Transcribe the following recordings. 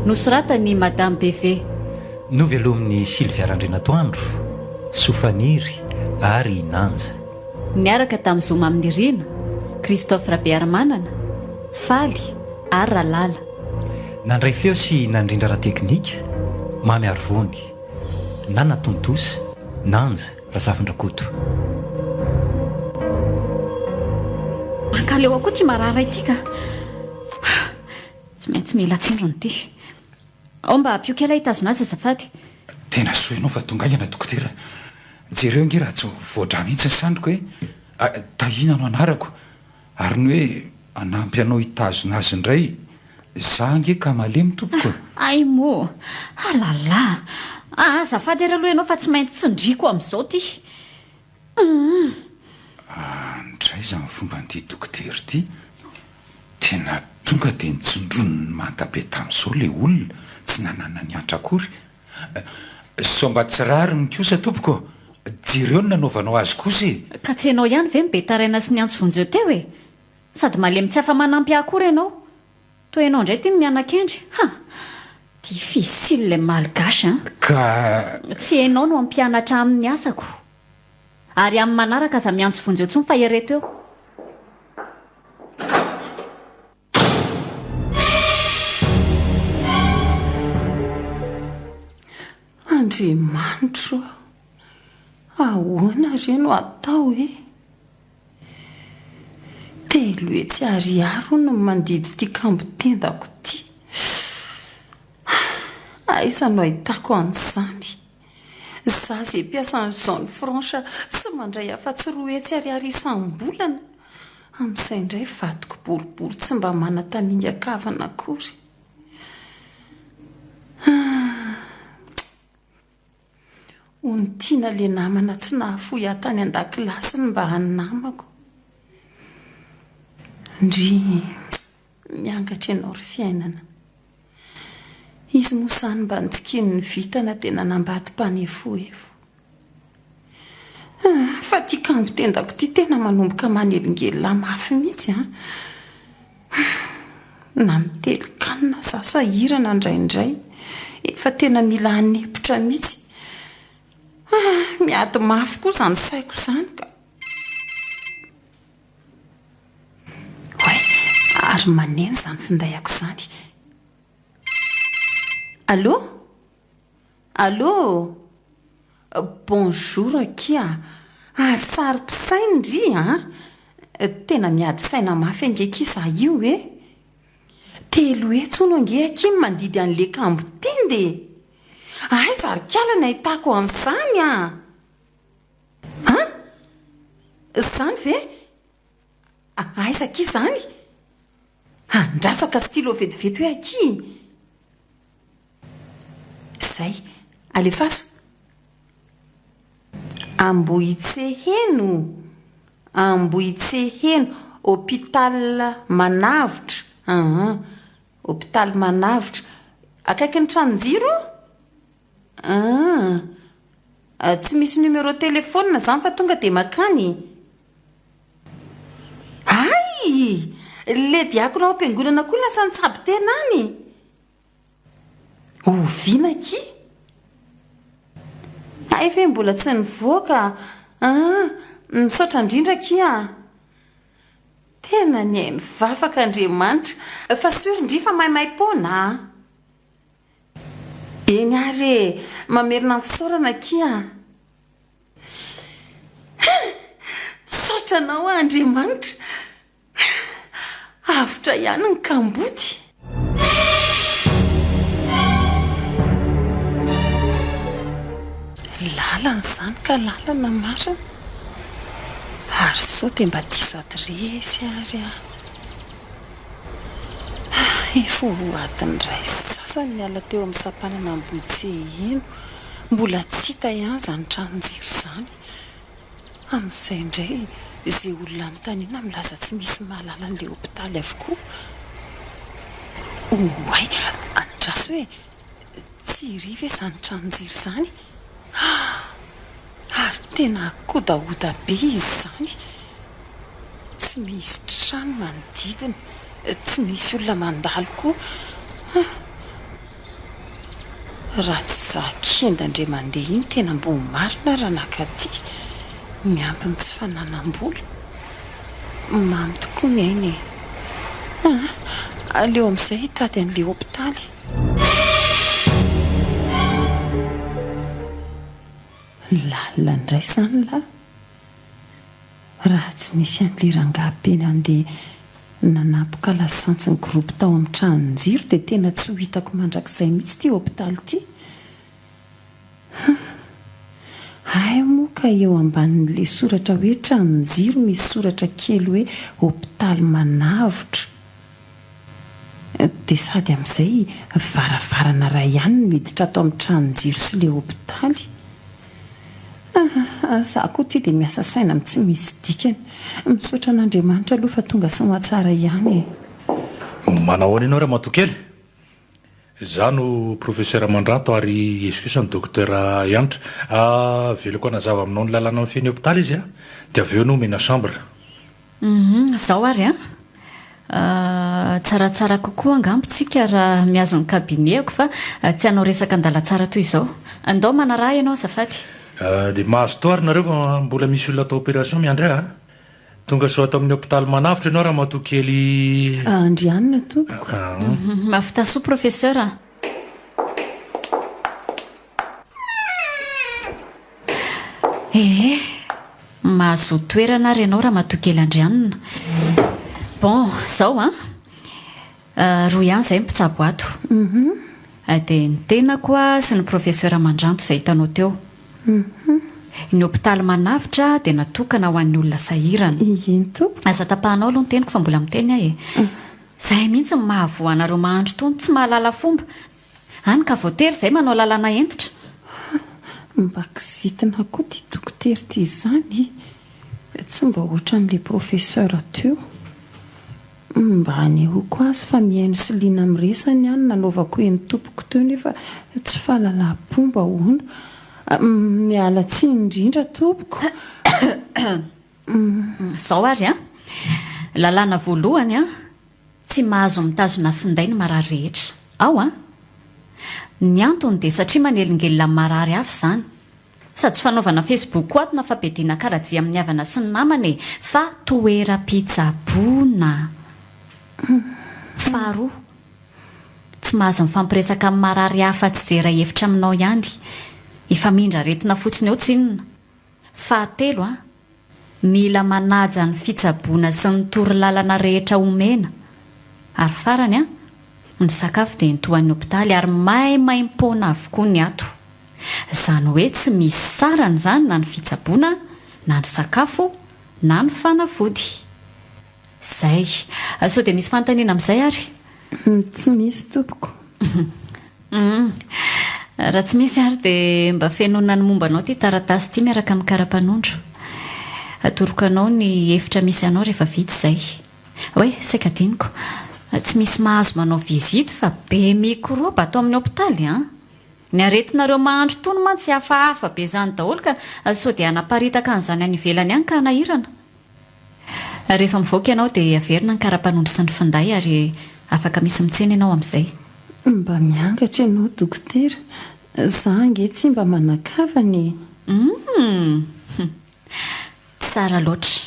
nosoratany madame Beve. Novy aloha amin'ny Sylvia Randrinatoandro, Sofaniry ary Nanja. Niaraka tamin'ny Zoma amin'ny Rina, Christophe Rabearmanana, Faly ary Ralala. Nandray feo sy nandrindra raha teknika, Mamy Arvony, Nana Tontosa, Nanja Razafindrakoto. Mankaleo akoa ty marara ity ka. Tsy maintsy mila tsindrony ty. Ao mba piokela hitazona azy azafady. Tena soenao fa tonga iana dokotera. Jereo nge raha tsy voadra mihitsy ny sandriko hoe tahina no anarako. Ary ny hoe anampy anao hitazona azy indray, za nge ka malemy tompoko. Ay mo, alala. Azafady ary aloha ianao fa tsy maintsy tsindriko amin'izao ty. Ndray zany fomba n'ity dokotera ity. Tena tonga dia nitsondronony manta be tamin'izao le olona, tsy nanana ny antra akory. So mba tsy rary ny kosa tompoko, jereo no nanaovanao azy kosa. Ka tsy ianao ihany ve mibetaraina sy ny antsy vonjeo teo e? Sady malemy tsy afa manampy akory ianao. Toa ianao indray ty mianakendry. Difficile le malgasy Ka tsy ianao no ampianatra amin'ny asako. Ary amin'ny manaraka aza miantso vonjeo tsony fa ireto eo. Andriamanitro, ahoana reno atao e? Telo etsy ariary no mandidy ty kambo tendako ty. Aiza no ahitako an'izany? Za zay mpiasa ny zone franche tsy mandray afa-tsy roa etsy ariary isam-bolana. Amin'izay indray vadiko boribory tsy mba mana-tamingakavana akory. Ontiana le namana tsy nahafoy atany an-dakilasiny mba hanamako. Ndry miangatra ianao ry fiainana. Izy moa zany mba nitsikiny ny vitana tena nambady mpanefoefo. Fa ty kambo tendako ty tena manomboka manelingely mafy mihitsy. Na mitely kanina sasahirana indraindray, efa tena mila hanepotra mihitsy. Miady mafy koa zany saiko zany ka. Ary maneno zany findayako zany. Allô? Allô? Bonjour kia. Ary sary pisainy ry tena miady saina mafy angeky za io e. Telo etsono ange aky mandidy an'le kambo tende. Ay zarikala nahitako an'izany Zany ve? Aiza aky zany? Ndraso ka stylo vetivety hoe aky. Zay, alefaso. Ambohitseheno. Ambohitseheno. Hôpital Manavitra. Hôpital Manavitra. Akaiky ny tranonjiro? Tsy misy numéro téléphone zany fa tonga dia makany. Ay! Le diako nao ampiangonana koa lasa nitsabo tena any. Oviana aky? Ay ve mbola tsy nivoaka. Misaotra indrindra kia. Tena ny hainy vafaka Andriamanitra. Fa sorindry fa maimai-pona. Eny ary mamerina ny fisaorana kia. Saotra anao Andriamanitra. Avitra ihany ny kamboty. Lalana zany ka lalana marina. Ary sao dia mba diso adresy ary efa adiny ray sasany miala teo amin'ny sampanana Ambohitseheno. Mbola tsy hita ihany zany tranonjiro zany. Amin'izay indray izay olona notaniana milaza tsy misy mahalala an'ilay hôpitaly avokoa. Oay, andraso hoe tsy ry ve zany tranonjiro zany? Ary tena kodaoda be izy zany. Tsy misy trano manodidina, tsy misy olona mandalo koa. raha tsy zakendandre mandeha iny tena mbo marina raha nakaty miampiny tsy fananam-bola mamy tokoa ny ainy aleo amin'izay hitady an'le hopitaly. lalina indray izany la raha tsy nisy an'le rangahy-peny andeha nanapoka lasantsiny groupe tao amin'ny tranonjiro dia tena tsy ho hitako mandrakizay mihitsy ty hopitaly ty. ay moa ka eo ambanin'le soratra hoe tranonjiro misy soratra kely hoe hopitaly manavotra dia sady amin'izay varavarana ray ihany no miditra atao amin'ny tranonjiro sy le hopitaly. Za koa ty dia miasa saina amin'ny tsy misy dikany misaotra an'Andriamanitra aloha fa tonga sy mahatsara ihany. Manahoana ianao raha matokely? Za no professeur Mandrato ary esikosa ny docteur Ianitra. Veloko anazava aminao ny lalàna amin'ny feny hopitaly izy dia avy eo no mena chambre. Zao ary tsaratsara kokoa angambontsika raha miazo ny kabineko fa tsy hanao resaka andalatsara toy izao. Andao manaraha ianao azafady. Dia mahazo toary nareo fa mbola misy olona atao opération miandray tonga soa atao amin'ny hopitaly manavotra ianao raha matokely. Andrianina tompoko. Mafitasoa professeur. Mahazo toerana ary ianao raha matokely Andrianina. Bon, zao roa ihany izay mpitsabo ato. Dia ny tenako sy ny professeur Mandranto izay hitanao teo. Ny hopitaly manavotra dia natokana ho an'ny olona sahirana. Aza tapahanao aloha ny teniko fa mbola miteny ahy Zahay mihitsy ny mahavoanareo mahandro tony tsy mahalala fomba. Hany ka voatery izay manao lalàna entitra. Mba kizitina koa ty dokotera ty izany. Tsy mba ohatran'le professeur teo. Mba hanehoako azy fa mihaino sy liana amin'ny resany ihany nanaovako eny tompoko teo nefa tsy fahalalam-pomba hono. Miala tsy indrindra tompoko. Zao ary lalàna voalohany tsy mahazo mitazona finday ny marary rehetra. Ao ny antony dia satria manelingelina amin'ny marary hafa izany. Sady tsy fanaovana Facebook koa ato na fampediana karajia amin'ny havana sy ny namany fa toeram-pitsaboana. Faharoa, tsy mahazo mifampiresaka amin'ny marary hafa tsy zera hevitra aminao ihany. Efa mindra retina fotsiny eo tsinona. Fahatelo, mila manaja ny fitsaboana sy ny torolalana rehetra omena. Ary farany ny sakafo dia nitoan'ny hopitaly ary maimaimpona avokoa ny ato. Izany hoe tsy misy sarany izany na ny fitsaboana na ny sakafo na ny fanafody. Zay. Sao dia misy fanontaniana amin'izay ary? Tsy misy tompoko. Raha tsy misy ary dia mba fenonana ny mombanao ty taratasy ty miaraka amin'ny kara-panondro. Atorokanao ny efitra misy anao rehefa vita izay. Hoe, saika diniko. Tsy misy mahazo manao vizity fa be mikroba atao amin'ny hopitaly Ny aretinareo mahandro tony mantsy hafahafa be izany daholo ka sao dia hanaparitaka an'izany any ivelany ihany ka hanahirana. Rehefa mivoaka ianao dia averina ny kara-panondro sy ny finday ary afaka misy mitsena ianao amin'izay. Mba miangatra ianao dokotera. Za ange tsy mba manakavany. Tsara loatra.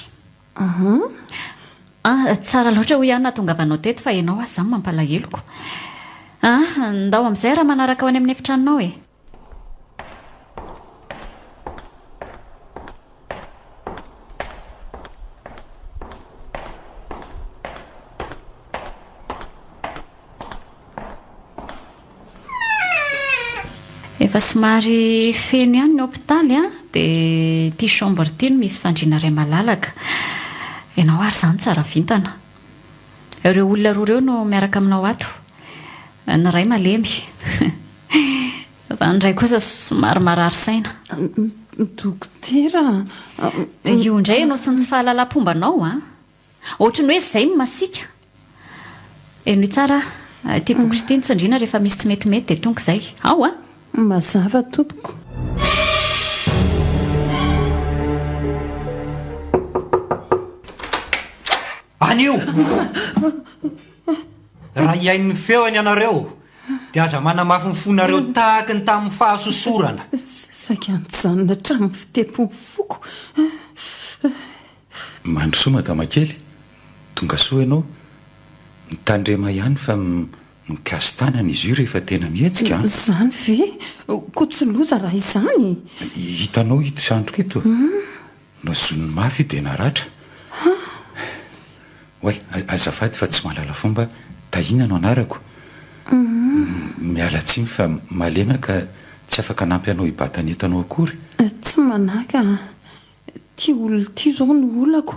Tsara loatra ho ihany nahatongavanao teto fa ianao azy izany mampalahelo. Ndao amin'izay raha manaraka ao any amin'ny efitranonao Efa somary feno ihany ny hopitaly dia ty chambre ty no misy fandriana iray malalaka. Ianao ary izany tsara vintana. Ireo olona roa ireo no miaraka aminao ato. Ny iray malemy. Fa ny iray kosa somary marary saina. Dokotera. Io indray ianao sy ny tsy fahalalam-pombanao ohatrany hoe izay masika. Eno tsara ty bokotra ty ny tsindriana rehefa misy tsy metimety dia tonga izay. Ao mazava tompoko. Anio! Raha iain'ny feony ianareo. dia aza manamafy ny fonareo tahaka ny tamin'ny fahasosorana. Saika anyjanona hatramin'ny fitepony foko. Mandrosoa madama kely, tonga soa ianao. Mitandrema ihany fa mikasitanana izy io rehefa tena mihetsika. Zany ve? Kotsoloza raha izany. Hitanao hito sandroka eto. Nazon'ny mafy dia naratra. Oay, azafady fa tsy mahalala fomba, tahina no anarako. Miala tsiny fa malena ka tsy afaka nampy anao hibatany etanao akory. Tsy manaka. Ty olona ty zao no olako.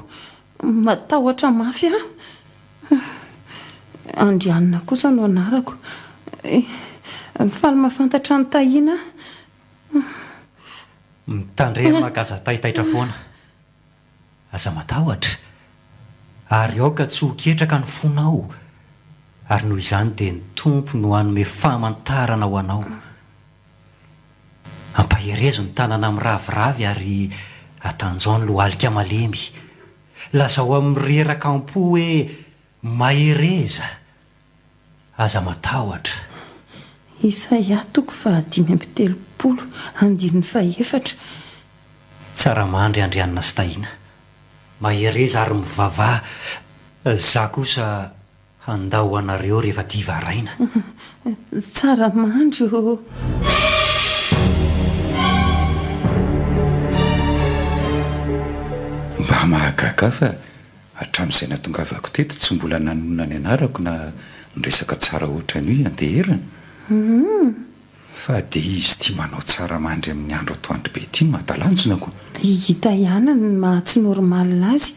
Matahotra mafy aho. Andrianina kosa no anarako. Mifaly mahafantatra ny tahina. Mitandrema ka aza tahitaitra foana. Aza matahotra. Ary ao ka tsy ho ketraka ny fonao. Ary noho izany dia ny tompo no hanome famantarana ho anao. Ampaherezo ny tanana amin'ny raviravy ary atanjao ny lohalika malemy. Lazao amin'ny reraka am-po hoe mahereza. Aza matahotra. Isaia toko fa 5:30 Tsara mandry andrianina sy tahina. Mahereza ary mivavah. Za kosa handao anareo rehefa diva raina. Tsara mandry o. Mba mahagaga fa hatramin'izay natongavako teto tsy mbola nanonona ny anarako na niresaka tsara ohatran'io andeherana. Fa dia izy tia manao tsara mandry amin'ny andro atoandro be ity no mahatalanjonako. Hita ihany ny mahatsy normalina azy.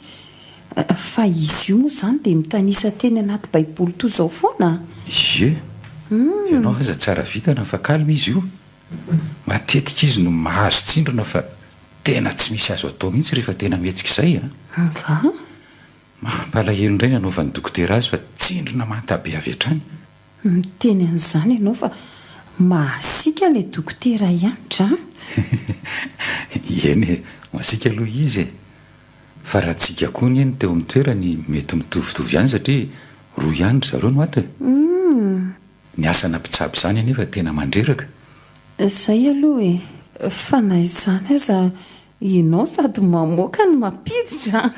Fa izy io moa izany dia mitanisa teny anaty baiboly toy izao foana. Ie. Ianao aza tsara vitana fa kalmy izy io. Matetika izy no mahazo tsindrona fa tena tsy misy azo atao mihitsy rehefa tena mihetsika izay. Ka? Mampalahelo indray ny anaovan'ny dokotera azy fa tsindrona mantabe avy hatrany. Miteny an'izany ianao fa mahasika ilay dokotera ianitra. Eny, masika aloha izy. Fa raha tsika koa ny eny teo amin'ny toerany mety mitovitovy ihany satria roa ihany zareo no ato. Ny asana mpitsabo izany anefa tena mandreraka. Izay aloha fa na izany aza ianao sady mamoaka ny mampiditra.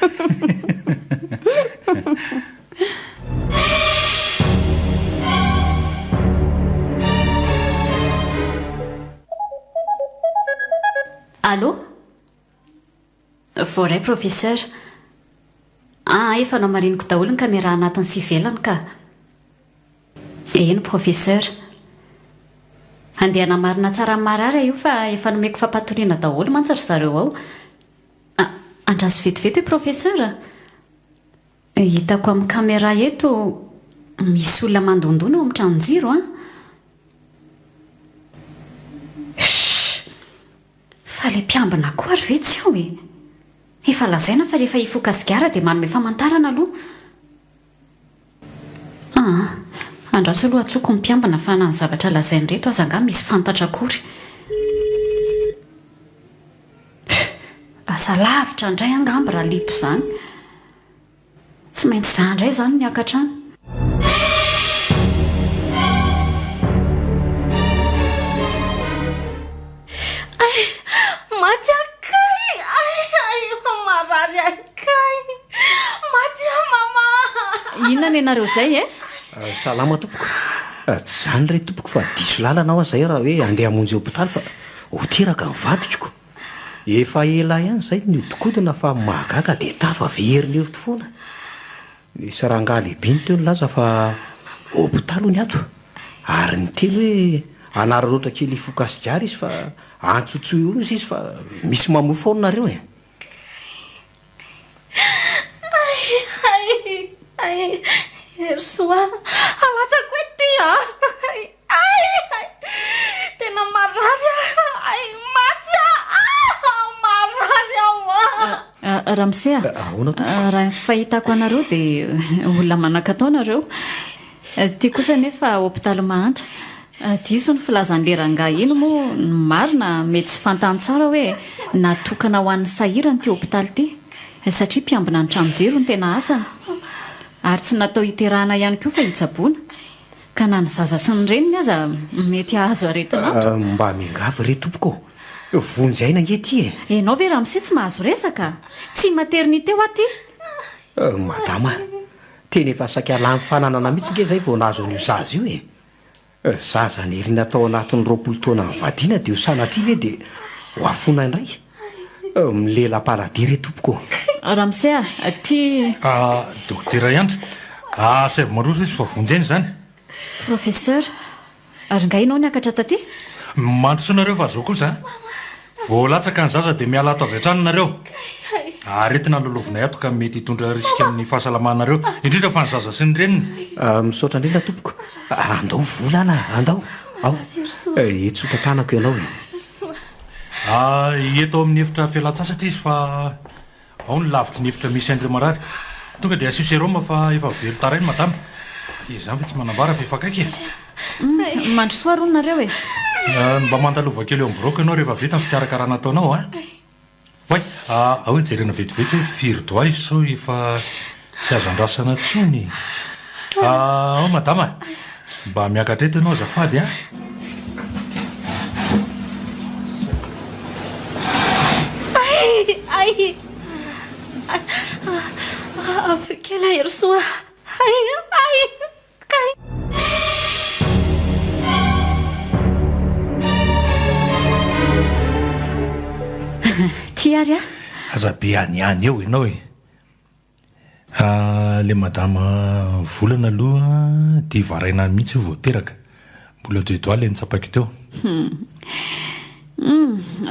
Allô? Voaray professeur. Efa namariniko daholo ny kamera anatiny sy ivelany ka. Eny professeur. Andeha namarina tsara marara io fa efa nomeko fampatoriana daholo mantsy ry zareo ao. Andraso vetivety hoe professeur. Hitako amin'ny kamera eto misy olona mandondona ao amin'ny tranonjiro Fa le mpiambina koa ary ve tsy ao e. Efa lazaina fa rehefa hifoka sigara dia manome famantarana aloha. Andraso aloha atsoko ny mpiambina fa na ny zavatra lazainy reto aza nga misy fantatra akory. Asa lavitra indray angamba raha lipo izany. Tsy maintsy za indray izany niakatra any. Inona ny ianareo izay Salama tompoko. Tsy zany ray tompoko fa diso lalana aho izay raha hoe andeha hamonjy hopitaly fa hoteraka ny vadikiko. Efa ela ihany izay niodikodina fa mahagaga dia tafa veriny eo foana. Nisy rangaha lehibe ny teo nilaza fa hopitaly ny ato. Ary ny teny hoe anararoatra kely hifoka sigara izy fa antsotso io izy fa misy mamoa foana nareo Ersoa, alatsako ety tena marary maty marary ao Ramsea, raha fahitako anareo dia olona manakatao nareo. Ty kosa nefa hopitaly mahantra. Diso ny filazan'ny rangahy iny moa marina mety tsy fantany tsara hoe natokana ho an'ny sahirany ty hopitaly ty satria mpiambina ny tranonjiro ny tena asana. Ary tsy natao hiterahana ihany koa fa hitsaboana. ka na ny zaza sy ny reniny aza mety ahazo aretinahatra. Mba miangavy re tompoko vonjaina ngety Ianao ve Ramose tsy mahazo resaka? Tsy maternité ho aty? madama teny efa sakiala mifananana mihitsy nge zay vao nahazo an'io zaza io zaza ny heriny atao anatin'ny 20 taona ny vadiana dia ho sanatria ve dia ho afona indray milela-paladia re tompoko. Ramose ty dokotera iantra saivo mandroso izy fa vonjeny zany. Professeur, ary ngainao niakatra taty? Mandrosoanareo fa zao kosa voalatsaka ny zaza dia miala ato avy hatrany nareo. Aretina lolovinay ato ka mety hitondra risika amin'ny fahasalamanareo indrindra fa ny zaza sy ny reniny. Misaotra indrindra tompoko. Andao volana andao ao etsoka tanako ianao eto amin'ny efitra fialan-tsasatra izy fa ao ny lavitry ny efitra misy André Marary. Tonga dia asio seroma fa efa velo tarainy madama. Izany fa tsy manambara fefakaiky. Mandrosoa ro nareo mba mandalova kely eo am'broka ianao rehefa vita ny fikarakarana ataonao Oay, ao jerena vetivety hoe firy doa izy sao efa tsy azo andrasana tsony. Ao madama, mba miakatra eto ianao azafady Ai kela herosoa. Kay. Ty ary azabe any eo ianao le madama volana aloha dia varaina mihitsy io vao teraka. Mbola doidoaly ny tsapaka teo.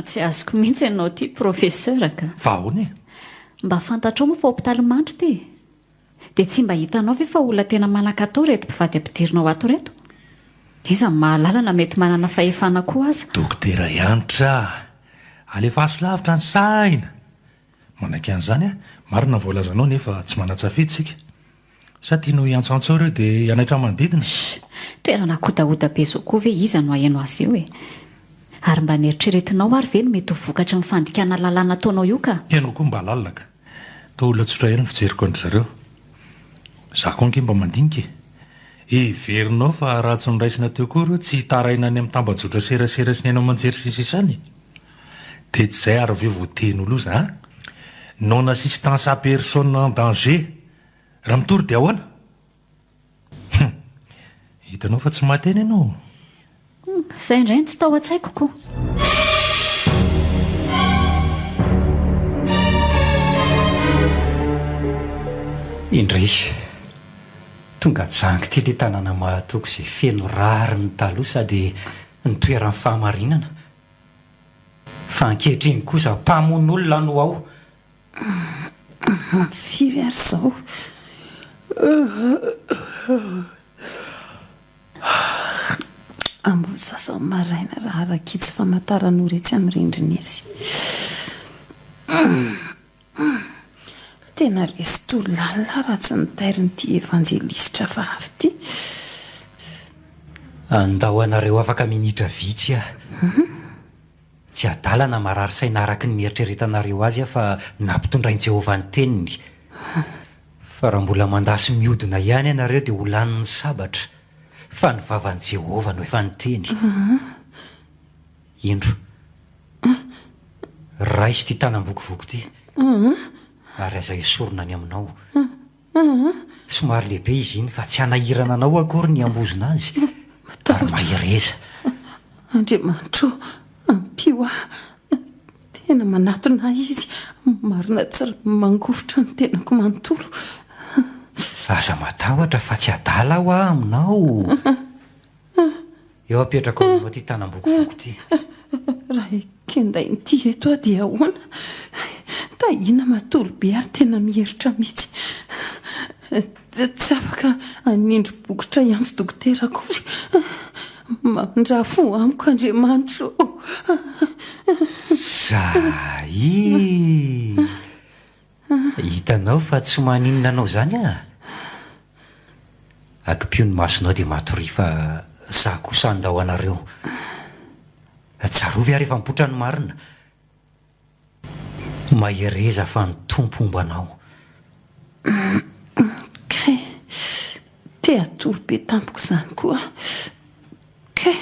Tsy azoko mihitsy ianao ty professeur ka. Fa ahoana Mba fantatrao moa fa hopitaly mandry ty dia tsy mba hitanao ve fa olona tena manan-katao reto mpivady ampidirinao ato reto? Iza mahalalana mety manana fahefana koa aza. Dokotera Iantra, alefa aso lavitra ny saina. Manaiky an'izany marina voalazanao nefa tsy manatsafidy sika. Sa tianao hiantsoantsao ireo dia hianaitra manodidina. Toerana kodaoda be zao koa ve iza no haino azy io Ary mba nieritreretinao ary ve no mety ho vokatra mifandikana lalàna ataonao io ka? Ianao koa mba lalaka. Tao olona tsotra ihany fijeriko andry zareo. Za koa ange mba mandinika heverinao fa raha tsy niraisina teo koa ireo tsy hitaraina any amin'ny tambajotra serasera sy ny ainao manjery sisisany. Dia tsy izay ary ve voatenin'olo izy non assistance à personne en danger. Raha mitory dia ahoana? Hitanao fa tsy mateny ianao. Izay indray ny tsy tao an-tsaiko koa. Indray tonga jangy ty le tanàna mahatoko izay feno rary ny taloha sady ny toeran'ny fahamarinana. Fa ankehitriny kosa mpamon'olona no ao. Firy ary zao ambo sasa maraina raha arakitsy famataran'oretsy amin'ny rindriny azy. Tena resy tololalina raha tsy nitairin'ity evanjelisitra fa avy ty. Andao anareo afaka minitra vitsy tsy adalana marary saina araky ny eritreretanareo azy fa nampitondrainy Jehovah ny teniny. Fa raha mbola mandasy miodina ihany ianareo dia ho lanin'ny sabatra. Fa ny vavan'i Jehovah no efa niteny. Indro raiso ty tanam-bokovoko ty ary aza esorina ny aminao. Somary lehibe izy iny fa tsy hanahirana anao akory ny ambozina azy ary mahireza. Andriamanitro ampio tena manatona izy marina tsara mangovotra ny tenako manontolo. Aza matahotra fa tsy adala aho aminao. Eo apetraka ao ty tanam-bokovoko ty. Raha kendainy ty eto dia ahoana? Tahina matolo be ary tena miheritra mihitsy. Tsy afaka anindro bokotra iantso dokotera akory. Mandrafo amiko Andriamanitro. Zay hitanao fa tsy maninona anao zany akipio ny masonao dia matory fa za kosa andao anareo. Tsarovy ary efa mipotra ny marina. Mahireza fa ny tompo ombanao. featolo be tampoko izany koa kay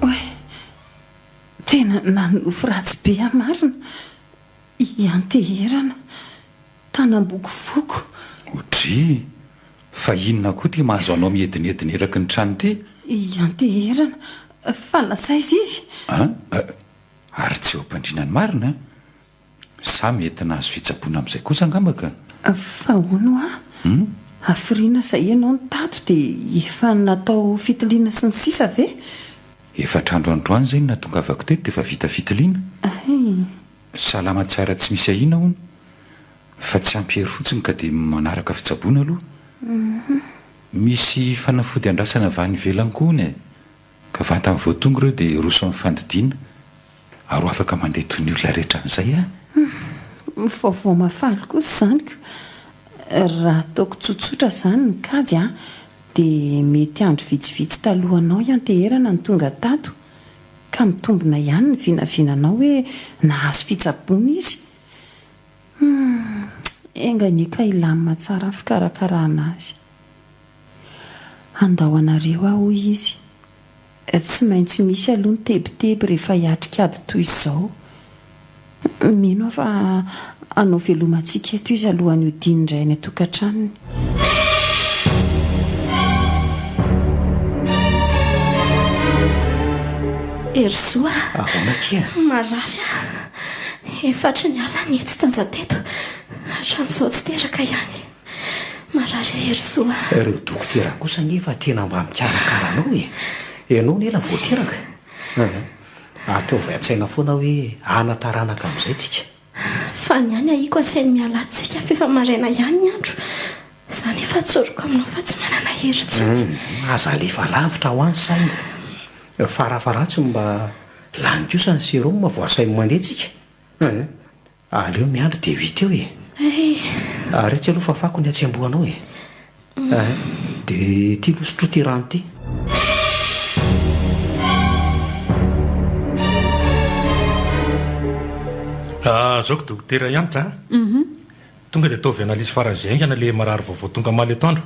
oe tena nanofo ratsy be amarina ianteherana tanam-boko foko otry fa inona koa ty mahazo anao miedinedina eraky ny trano ty ianteherana falasaiza izy ary tsy eo ampandrinany marina sa mety nahazo fitsaboana amin'izay kosa angambaka fahono afiriana izay ianao ny tato dia efa natao fitiliana sy ny sisa ve efatrandro androany zay na tonga avako teto dia efa vita fitiliana salama tsara tsy misy ahina hono fa tsy ampiery fotsiny ka dia manaraka fitsaboana aloha misy fanafody andrasana vany velany koa hony ka vantany voatonga ireo dia roso amin'ny fandidiana ary afaka mandeha toy ny olona rehetra amin'izay vaovao mafaly kosa izanyko raha ataoko tsotsotra izany ny kajy dia mety andro vitsivitsy talohanao ianteherana ny tonga tato ka mitombona ihany ny vinavinanao hoe nahazo fitsaboana izy enganyka ilamina tsara fikarakarana azy andao anareo aho izy tsy maintsy misy aloha ny tebiteby rehefa hiatrikady toy izao mino fa anao velomantsika eto izy alohan'ny hodiny indray ny atokantranony Ersoa ahonakia marary efatry ny alany etsy tanjateto hatramin'izao tsy teraka ihany marary Ersoa ireo dokotera kosa nefa tena mba mikarakaranao ianao nela voateraka ataovy an-tsaina foana hoe anataranaka amin'izay tsika fa ny any aiko asainy mialantsika fefa maraina ihany ny andro izany efa tsoroko aminao fa tsy manana heritso aza lefa lavitra ho any saina farafaratsy mba lany kosa ny siroma voasainy mandeha tsika aleo miandro dia vita eo ary tsy aloha fafako ny atsembohanao dia tia losotro ty rano ty zaoko dokotera ianitra tonga dia ataovy analizy faran'izay aingana le marary vaovao tonga maly atoandro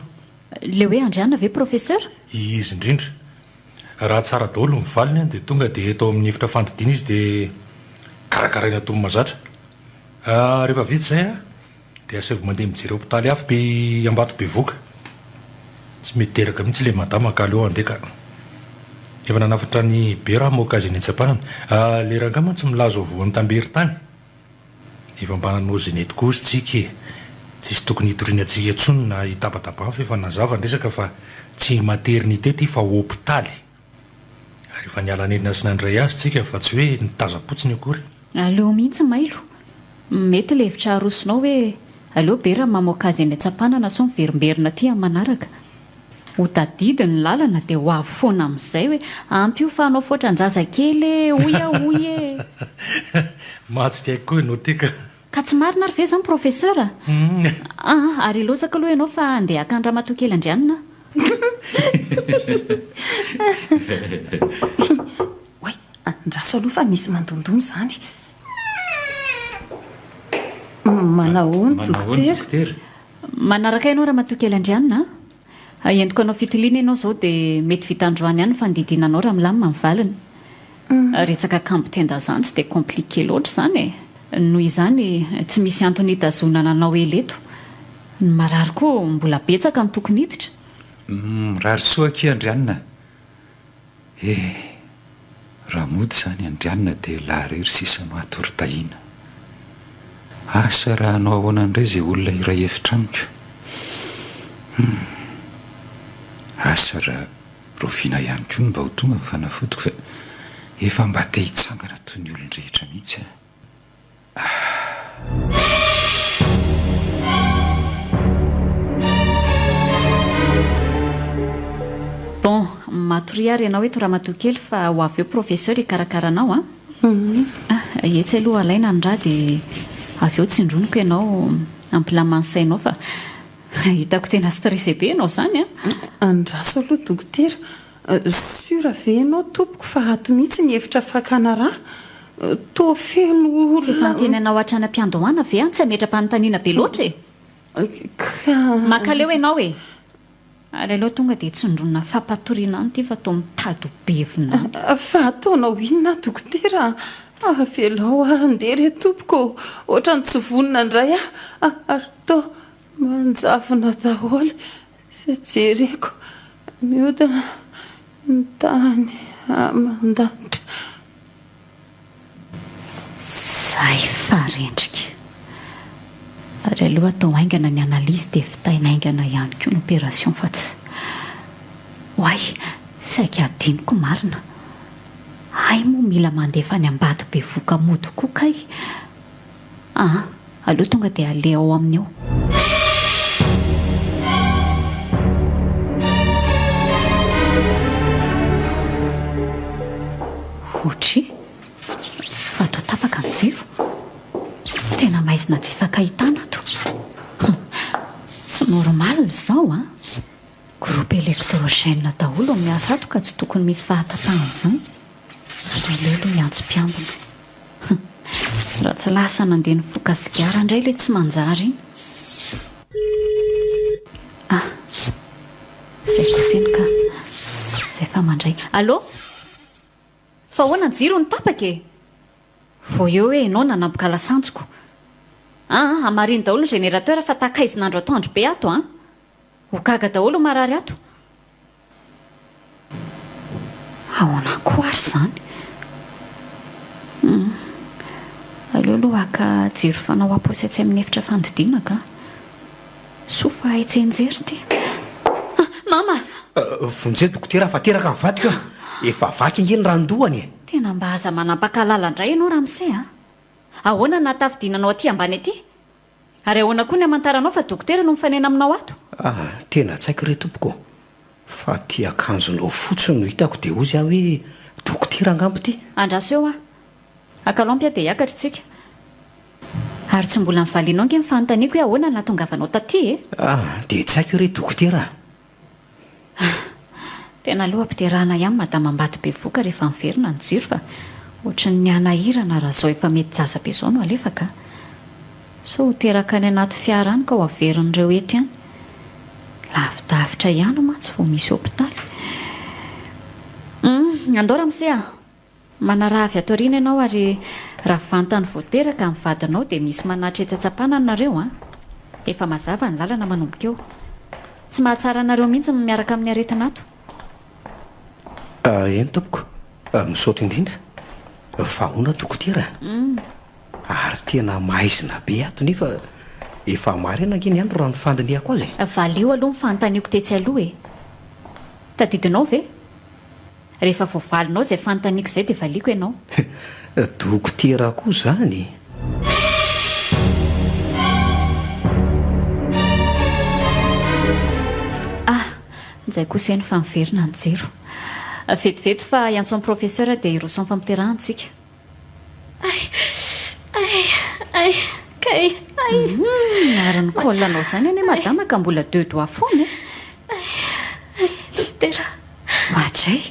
le hoe andriana ve professeur izy indrindra raha tsara daholo ny valiny dia tonga dia atao amin'ny efitra fandidiana izy dia karakaraina atomby mazatra rehefa vita izay dia asavy mandeha mijery hopitaly afo be ambato be voka tsy mety teraka mihitsy le madama ka aleo andeka efa nanafatra ny be raha mokazy ny itsapanana le rangama tsy milazo voan'ny tambery tany efa mba nanao zenety kozy tsika tsisy tokony hitoriana antsika ntsony na hitabataba fa efa nazava ndresaka fa tsy maternité ty fa hopitaly ary efa nialanenina sy nandray azy tsika fa tsy hoe nitazapotsiny akory aleo mihitsy mailo mety le hevitra arosonao hoe aleo be raha mamoakazy any atsapanana so miverimberina ty amin'ny manaraka ho tadidy ny lalana dia ho avofoana amin'izay hoe ampy io fa anao foatra njaza kely oy mahatsika aiko koa ianao tika ka tsy marina ary ve zany professeur ary ilosaka aloha ianao fa andeha akandra matokely andrianina oe andraso aloha fa misy mandondony izany manao ny dokotera manaraka ianao raha matokely andrianina entiko anao fitiliana ianao izao dia mety vitandroany ihany fandidinanao raha milamina mivalina resaka kambo tenda izany tsy dia compliqué loatra izany noho izany tsy misy antony hitazonana anao ela eto ny marary koa mbola betsaka ny tokony hiditra mirary soa aky andrianina raha mody izany andrianina dia laharery sisa mahatorytahina asa raha anao ahoana indray izay olona iray efitramiko asa raha roviana ihany koa mba ho tonga mifanafotoko fa efa mba te hitsangana toy ny olon-drehetra mihitsy bon matory ianao eto raha matokely fa ho avy eo professeur hikarakaranao etsy aloha alaina ny raha dia avy eo tsindroniko ianao ampilamansainao fa hitako tena stressé be ianao izany andraso aloha dokotera sura ve ianao tompoko fa ato mihitsy ny hevitra fakana raha to feno tsy fantenanao atranam-piandohana ve any tsy ametra-panontaniana be loatra e ka makaleo ianao e ary aloha tonga dia tsondrona fampatoriana any ty fa to mitady bevina any fa ataonao inona dokotera avelao andeha re tompoko ohatrany tsy vonina indray ary to manjavona daholo sy jereko miodina mitany aman-danitra zay farendrika ary aloha atao haingana ny analizy dia fitaina haingana ihany koa ny opération fa tsy hoay saika adiniko marina hay moa mila mandefa ny ambady be voka mody koa kay aloha tonga dia ale ao amin'ny ao otry fa to tapaka ny jiro tena maizina tsy fakahitana to tsy normaly izao groupe électrogène daholo miasa ato ka tsy tokony misy fahatapana izany ary lelo miantso-piambina raha tsy lasa nandeha ny foka sigara indray ilay tsy manjary iny zay koseny ka zay fa mandray allo fa hoana ny jiro ny tapaka e vo eo hoe ianao nanamboka lasantsiko amariny daholo ny générateur fa takaizinandro atoandro be ato ho gaga daholo marary ato ahoana koa ary izany aleoloha aka jiro fanao aposatsy amin'ny efitra fandidiana ka so fa haitsenjery ty mama vonjeo dokotera fa teraka mivadika efa vaky ingeny randohany tena mba aza manampakalala indray ianao raha mise ahoana natafidinanao aty ambany aty ary ahoana koa ny amantaranao fa dokotera no mifanena aminao ato tena tsaiko re tompoko fa ty akanjonao fotsiny no hitako dia ozy aho hoe dokotera angambo ty andraso eo akalompia dia hiakatra tsika ary tsy mbola mivalianao nge mifanontaniako hoe ahoana natongavanao taty dia tsaiko re dokotera tena aloha ampiterahana ihany madama ambaty be voka rehefa miverina ny jiro fa ohatry ny anahirana raha zao efa mety jaza be izao no alefaka so ho teraka ny anaty fiara any ka ho averin'ireo eto ihany lavidavitra ihany mantsy vo misy hopitaly andao raha mise manaraha avy ato riana ianao ary raha vantany voateraka mivadinao dia misy manatra etsatsapana nareo efa mazava ny lalana manomboka eo tsy mahatsara anareo mihitsy miaraka amin'ny aretina ato eny tompoko misaotra indrindra fa hoana dokotera ary tena mahaizina be ato nefa efa marina angeny andro raha ny fandiniako azy valio aloha mifanontaniako tetsy aloha tadidinao ve rehefa voavalinao izay fanontaniako izay dia valiako ianao dokotera koa zany izay kosa ny famiverina ny jiro vetivety fa iantso amin'ny professeur dia iroso amin'ny famoterahantsika ary ny kolanao izany anie madama ka mbola 2 doigts foana dokotera matray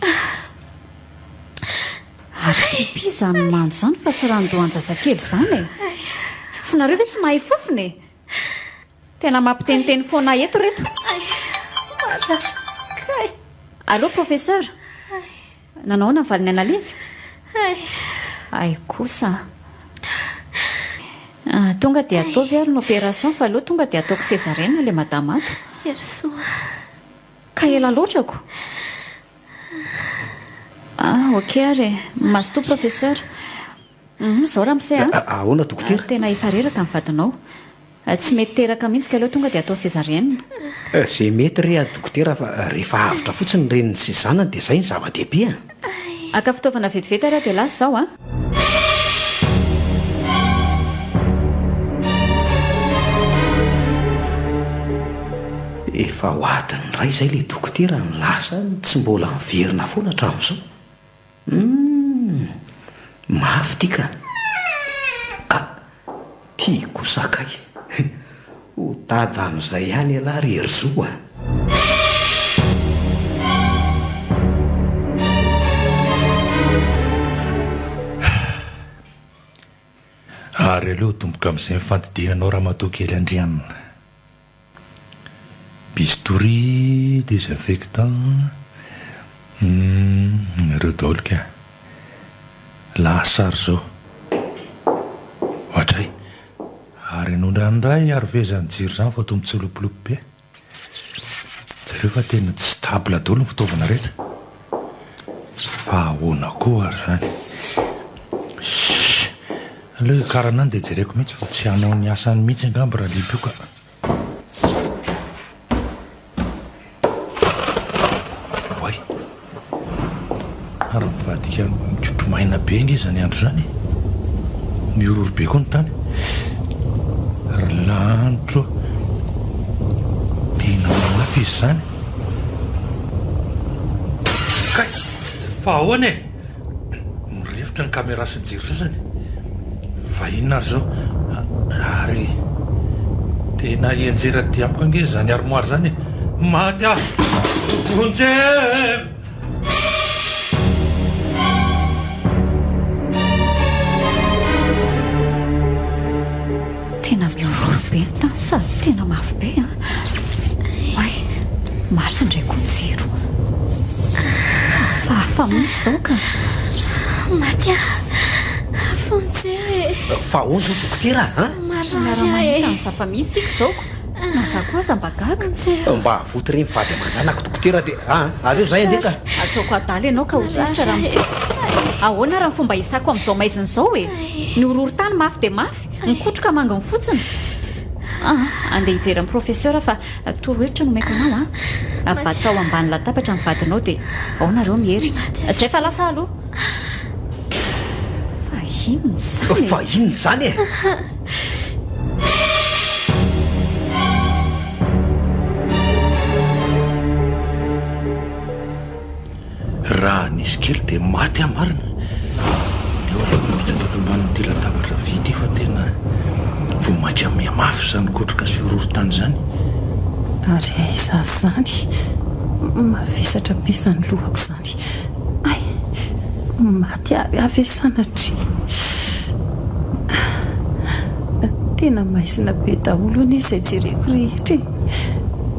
ary pipi zany mando izany fa tsy raha ndohan-jazakely izany fonareo ve tsy mahay fofony tena mampiteniteny foana eto reto allo professeur nanao navaly ny analizy ay kosa tonga dia ataovy ary ny opération fa aloha tonga dia ataoko césarienne ilay madama ato ka ela loatrako ok ary mazoto professeur zao raha mise ahoana dokotera tena efa reraka mivadinao tsy mety teraka mihitsy ka aloha tonga dia atao césarienne zay mety re dokotera fa rehefa avitra fotsiny reniny sy zanany dia zay ny zava-dehibe aka fitaovana vetivety raha dia lasa zao efa ho adiny ray izay le dokotera ny lasa tsy mbola miverina foana hatramin'izao mafy tia ka tia kosakay ho tada amin'izay ihany alahy reryzoa ary aleo tomboka amin'izay mifantidinanao raha matoa kely andrianina. Bistouri, désinfectant, ireo daholo ka lasary zao ohatray ary nondranoray ary vezany jiro zany fa toa mitsolopolopo be zareo fa tena tsy stable daholo ny fitaovana rehetra fa ahoana koa ary zany aleo karanany dia jereko mihitsy fa tsy hanao ny asany mihitsy angamba raha lehibe ka oay ary mivadika mikotro-maina be ing izy zany andro zany miororo be koa ny tany ary lanitro tena mafy izy zany kay fa ahoana e mirefotra ny kamera sy ny jiro sasany vahinona ary zao ary tena enjera ty amiko ange zany armoire zany maty ah vonjy tena miororo be ny tany sady tena mafy be a ay maty indray koa jiro fa hafa mihitsy zao ka maty a fonjere fa o zao dokotera a miara-mahita ny zafa-misy iko zaoko na za koa aza mba gaga mba voty reny vady amanjanako dokotera dia aveo zay andeka ataoko adaly ianao ka horisitra raha misy ahoana raha ny fomba isako amin'izao maiziny zao e ny ororo tany mafy dia mafy nikotroka manga ny fotsiny andeha hijery amin'ny professeur fa torohevitra no maiko anao batao ambany latabatra ny vadinao dia aonareo mihery zay fa lasa aloha fa inona zany e raha nisy kely dia maty amarina eo aloha mitsaka to ambanin'ity latabatra vity fa tena vomaika amin'ny mafy zany kotroka sy ororo tany zany ary aiza zany mavesatra be zany lohako zany ay maty ary avy sanatry tena maizina be daholo any izay jereko rehetra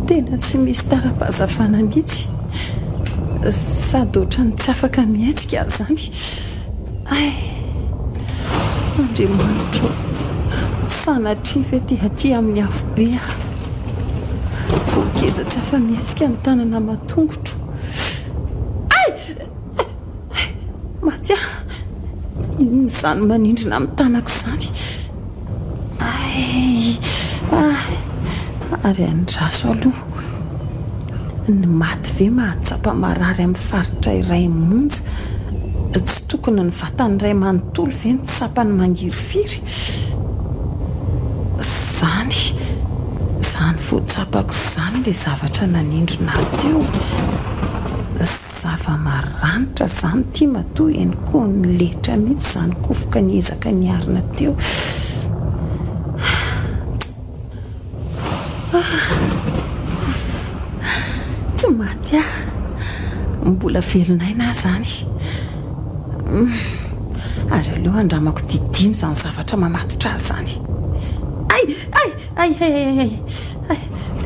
tena tsy misy tara-pahazavana mihitsy sady ohatrany tsy afaka mihetsika zany ay andriamanitro sanatry ve te aty amin'ny afo be voakeja tsy afa mihetsika ny tanana matongotro ay maty inony zany manindrina amin'ny tanako zany ay ary andraso aloha ny maty ve mahatsapa marary amin'ny faritra iray monja tsy tokony ny vatany iray manontolo ve ny tsapany mangirifiry zany voatsapako zany le zavatra nanindrona teo zava-maranitra zany tia matoa eniko ny lehitra mihitsy zany kofoka ny ezaka ny arina teo tsy maty mbola velonaina zany ary aleo andramako didiny zany zavatra mamatotra azy zany ay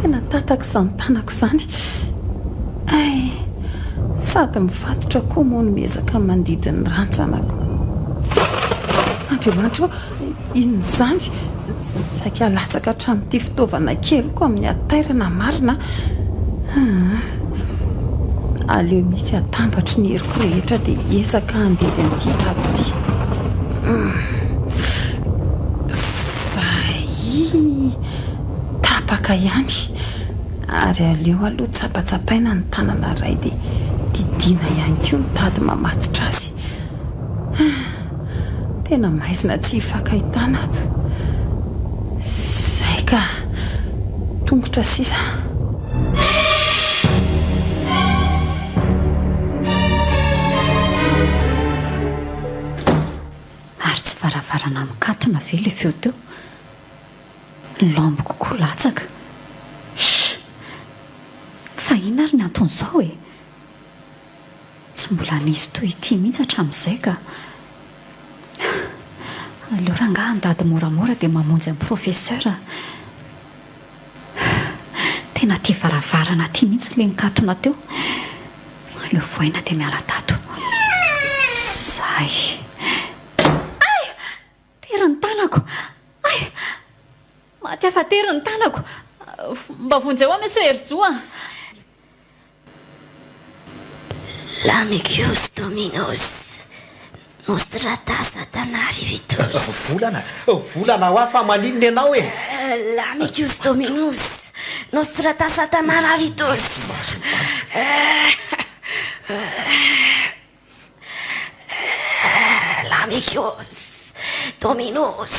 tena tatako zany tanako zany ay sady mivatotra koa moa no miezaka mandidiny rantsanako andriamanitro inony zany saika latsaka hatramin'ity fitaovana kely koa amin'ny atairana marina aleo mihitsy atambatro ny heriko rehetra dia hiezaka andedy an'ity tady ity tapaka ihany ary aleo aloha tsapatsapaina ny tanana ray dia didina ihany koa ny tady mamatotra azy tena maizina tsy hifankahitana ato zay ka tongotra sisa ary tsy varavarana mikatona ve le feo teo lombo kokoa latsaka fa ina ary ny anton'izao e tsy mbola nisy toy ity mihitsy hatramin'izay ka aleo raha nga andady moramora dia mamonjy amin'ny professeur. Tena tia varavarana tia mihitsy le nikatona teo. Aleo voaina dia miala tato. Zay. Ay! Tery ny tanako. Ay! Maty afa tery ny tanako. Mba vonjeo ao meso Herzoa. L'amicus Dominus Nostrata Satanari Vitus. Volana ho afa maninona ianao e. L'amicus Dominus Nostrata Satanara Vitus. L'amicus Dominus.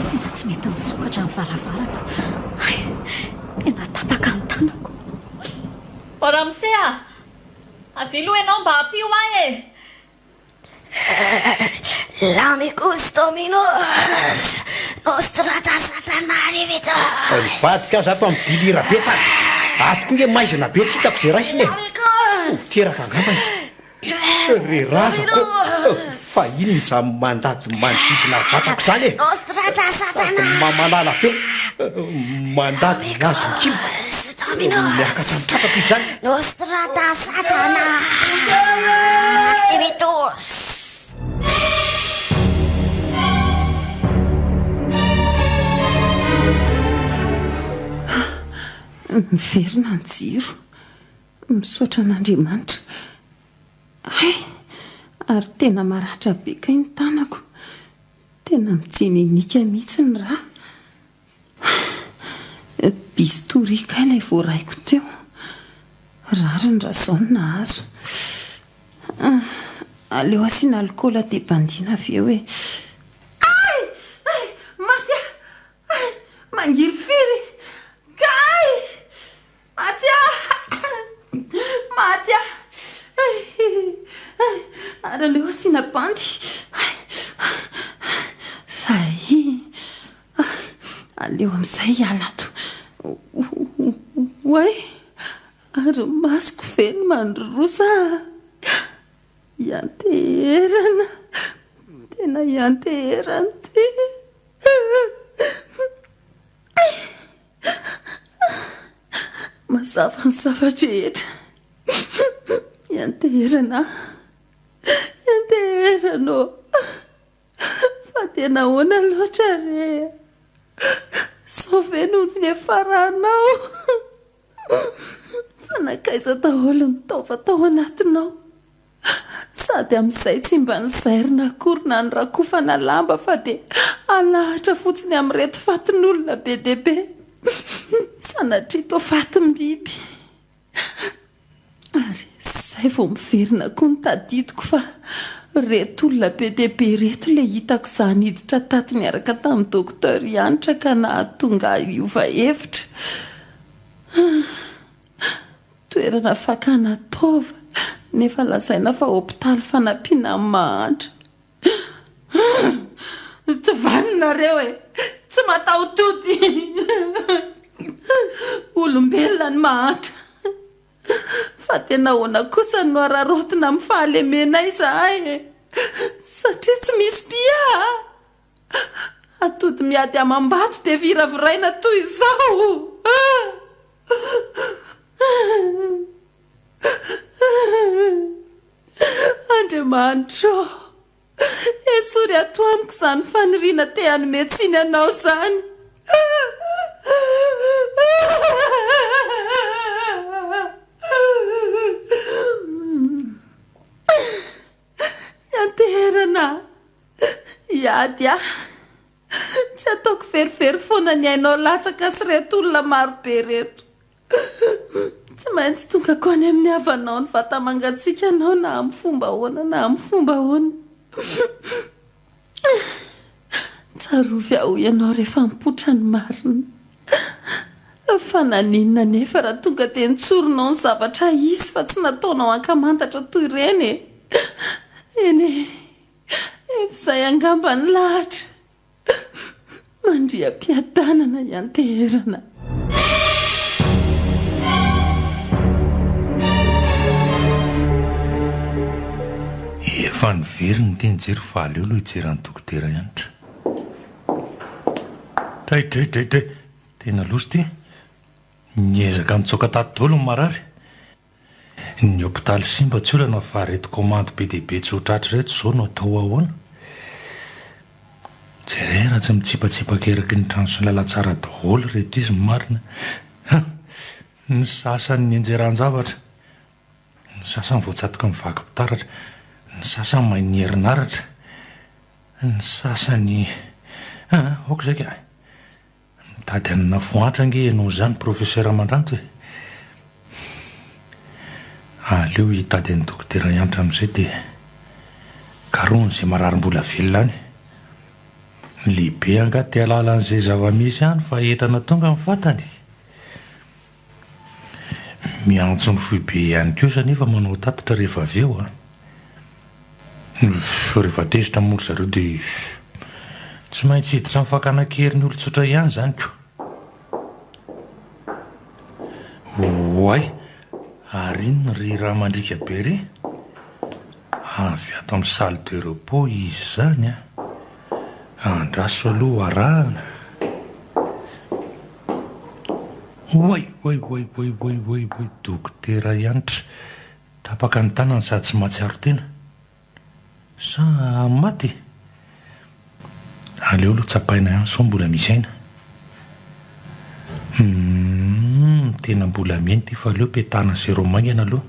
Tena tsy mety misokatra amin'ny varavarana. Ay, tena tapaka ny tanako. Ramsea, avilo ianao mba hampio ahy e. L'amicus Dominus Nostrata Satanari Vitus. Mivadika azy ato amin'ny dilira betsaka. Atoko nge maizina be tsy hitako izay raisiny e. Teraka angamba izy. Re razako. Fa iny za mandady manodidina vatako izany e. Nostrata Satanari. Mamalala be. Mandady azo mikimo. Miakatra mitratrako izany. Nostrata Satanari Vitus. Miverina ny jiro, misaotra an'Andriamanitra. Ay, ary tena maratra be kay ny tanako. Tena mijininika mihitsy ny raha. Bistorika ilay voaraiko teo. Rariny raha izao no nahazo. Aleo asiana alikaola dia bandiana avy eo e. Ay! Matya! Ay! Mangiry firy! Kay! Matya! Matya! Ary aleo asiana bandy. Zay! Aleo amin'izay hialato. Way! Ary masoko feno mandrosa. Ianteherana. Tena ianteherana ty. Mazava ny zavatra rehetra. Ianteherana. Ianteherana. Fa tena hoana loatra re. Sao ve noho ny faranao. Fanakaiza daholo ny taova tao anatinao. Sady amin'izay tsy mba nizairina akory na ny rakofana lamba fa dia alahatra fotsiny amin'ireto fatin'olona be dia be. Sanatria toa fatim-biby. Ary izay vao miverina koa ny tadidiko fa reto olona be dia be reto ilay hitako izany hiditra tato niaraka tamin'ny dokotera Ianitra ka nahatonga hiova hevitra. Toerana fakana taova nefa lazaina fa hopitaly fanampiana mahantra. Tsy vaninareo e, tsy mataotody. Olombelona ny mahantra. Fa tena hoana kosa no ararotina amin'ny fahalemenay izahay e. Satria tsy misy pia. Atody miady amam-bato dia viraviraina toy izao. Andriamanitra, esory atoaniko izany faniriana te hanometsiny anao izany. Ianteherana. Iady aho. Tsy ataoko verivery foana ny hainao latsaka sy reto olona maro be reto. Tsy maintsy tonga ko any amin'ny havanao ny vata mangatsiaka anao na amin'ny fomba hoana na amin'ny fomba hoana. Tsarovy aho ianao rehefa mipotra ny marina. Fa naninona nefa raha tonga dia nitsorinao ny zavatra izy fa tsy nataonao ankamantatra toy ireny e. Eny e, efa izay angamba ny lahatra. Mandriam-piadanana ianteherana. Efa fa niveriny teny jery fa aleo aloha hijerany dokotera ihanitra dray tena loso ty niezaka nitsoaka tato dolo ny marary ny hôpitaly simba tsy olana fa reto komando be dehibe tsy hotratra reto zao no atao ahoana jere raha tsy mitsipatsipaka eraky ny trano sy ny lala tsara daholo reto izy marina ny sasany ny enjeran-javatra ny sasany voatsatoka ny vaky mpitaratra ny sasany mahay ny herinaratra ny sasany aoko zay ka mitady anina foatra nge noho zany professeur Mandranto hoe aleo hitady any dokotera iantra amin'izay dia karoany izay mararim-bola velona any lehibe angaty alala an'izay zava-misy any fa entana tonga ny fatany miantso ny foibe ihany kosa nefa manao tatitra rehefa avy eo rehefa tezitra mory zareo dia tsy maintsy hiditra ny fakana-kery ny olotsotra ihany zany ko oay ary iny ry raha mandrika be re avy ato amin'ny salle de repos izy zany andraso aloha arahana oay dokotera ianitra tapaka ny tanany sady tsy mahatsiaro tena sa maty aleo aloha tsapaina ihany so mbola misy aina tena mbola meny ty fa aleo petana zero maingana aloha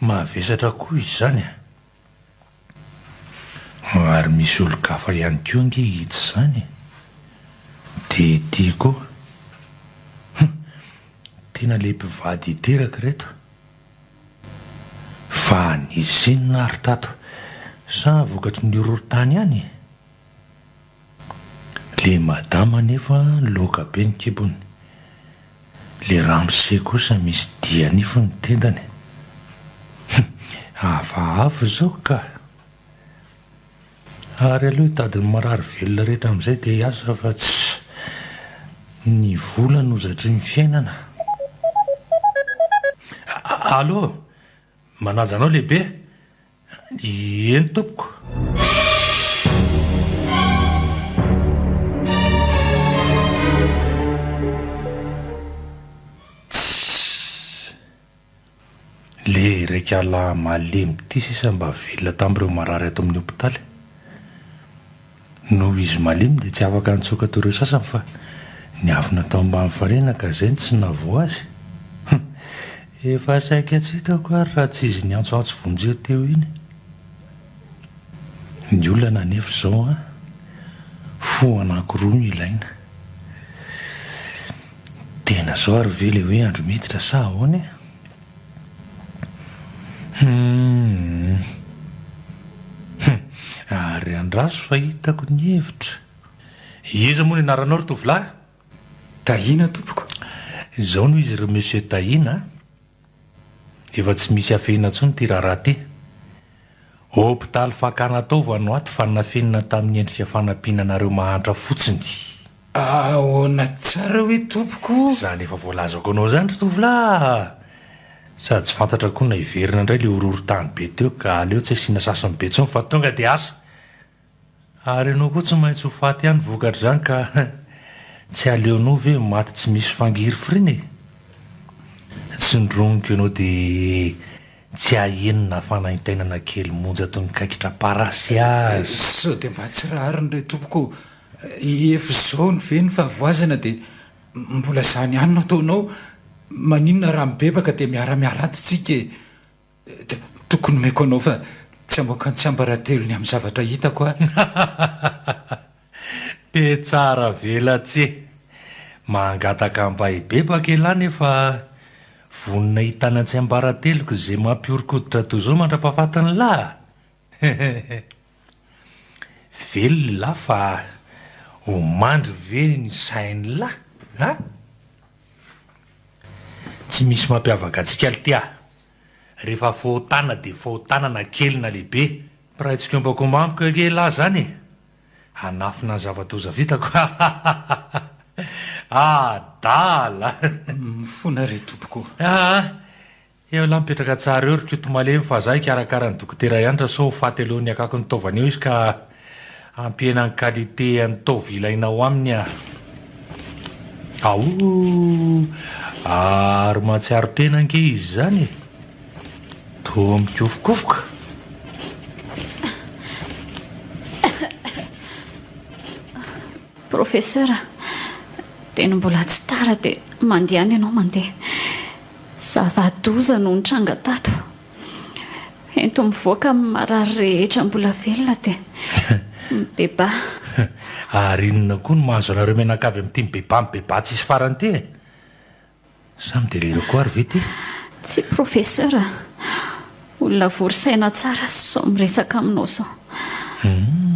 mahavesatra koa izy zany ary misy olo-kafa ihany keo nge hitsy zany de ty koa tena le mpivady hiteraka reto fa nisy inona ary tato sa vokatry ny ororotany any le madama nefa loka be ny kibony le ramose kosa misy dianifo ny tendany hafahafa zao ka ary aloha hitady ny marary velona rehetra amin'izay dia hiasa fa tsy ny vola no zatry ny fiainana allo manaja anao lehibe eny tompoko le raika ala malemy ty sisa mba velona tamin'ireo marary ato amin'ny hôpitaly noho izy malemy dia tsy afaka nitsoaka atoreo sasany fa ny avy natao ambany farenaka zay ny tsy navo azy efa saika tsy hitako ary raha tsy izy ny antsoantso vonjeo teo iny ny olana nefa zao fo anankiroa ny ilaina tena zao ary ve le hoe andro miditra sa ahoany ary andraso fa hitako ny hevitra iza moa ny anaranao ry tovolahy tahina tompoko zao noho izy ry monsieur tahina efa tsy misy afehina ntsony ty raharaha ty hôpitaly fakana taova no ato fa nafenina tamin'ny endrika fanampinanareo mahantra fotsiny ahoana tsara hoe tompoko zany efa voalazako anao zany ry tovolahy sady tsy fantatra koa na hiverina indray le ororotany be teo ka aleo tsy asiana sasany be tsony fa tonga dia asa ary ianao koa tsy maintsy ho faty ihany vokatra zany ka tsy aleonao ve maty tsy misy fangiry friny tsy ndroniko ianao dia tsy ahenina fanaintainana kely monja tony kaikitra parasy azy sao dia mba tsy rahariny re tompoko efa zao ny ve ny fahavoazana dia mbola zany ihany no ataonao maninona raha mibebaka dia miara-miarantotsika tokony meko anao fa tsy amoaka ny tsy ambaratelony amin'ny zavatra hitako be tsara velatsy mangataka mba hibebaka elany efa vonina hitana tsy ambarateloko zay mampiorokoditra toy zao mandra-pahafatany lahy velony lahy fa ho mandry ve ny sainy lahy tsy misy mampiavaka antsika ly ty rehefa fahotana dia fahotanana kely na lehibe raha itsika mbako mampoka ke lahy zany hanafina ny zavatoza vitako adala mifona re tompoko eo la mipetraka tsara eo riko tomalemy fa zay karakara ny dokotera ianitra so fahatelohan'ny akako ny taovana eo izy ka ampiena ny qualité ny taova ilainao aminy ary mahatsiaro tena ange izy zany to mikofokofoka. Professeur, tena mbola tsy tara dia mandeha any ianao mandeha. Zava-doza no nitranga tato. Ento mivoaka marary rehetra mbola velona dia mibeba. Ary inona koa no mahazo anareo menakavy amin'ity mibeba tsisy farany ty e? Samy delira koa ary ve ty? Tsy professeur, olona vorisaina tsara sao miresaka aminao sao.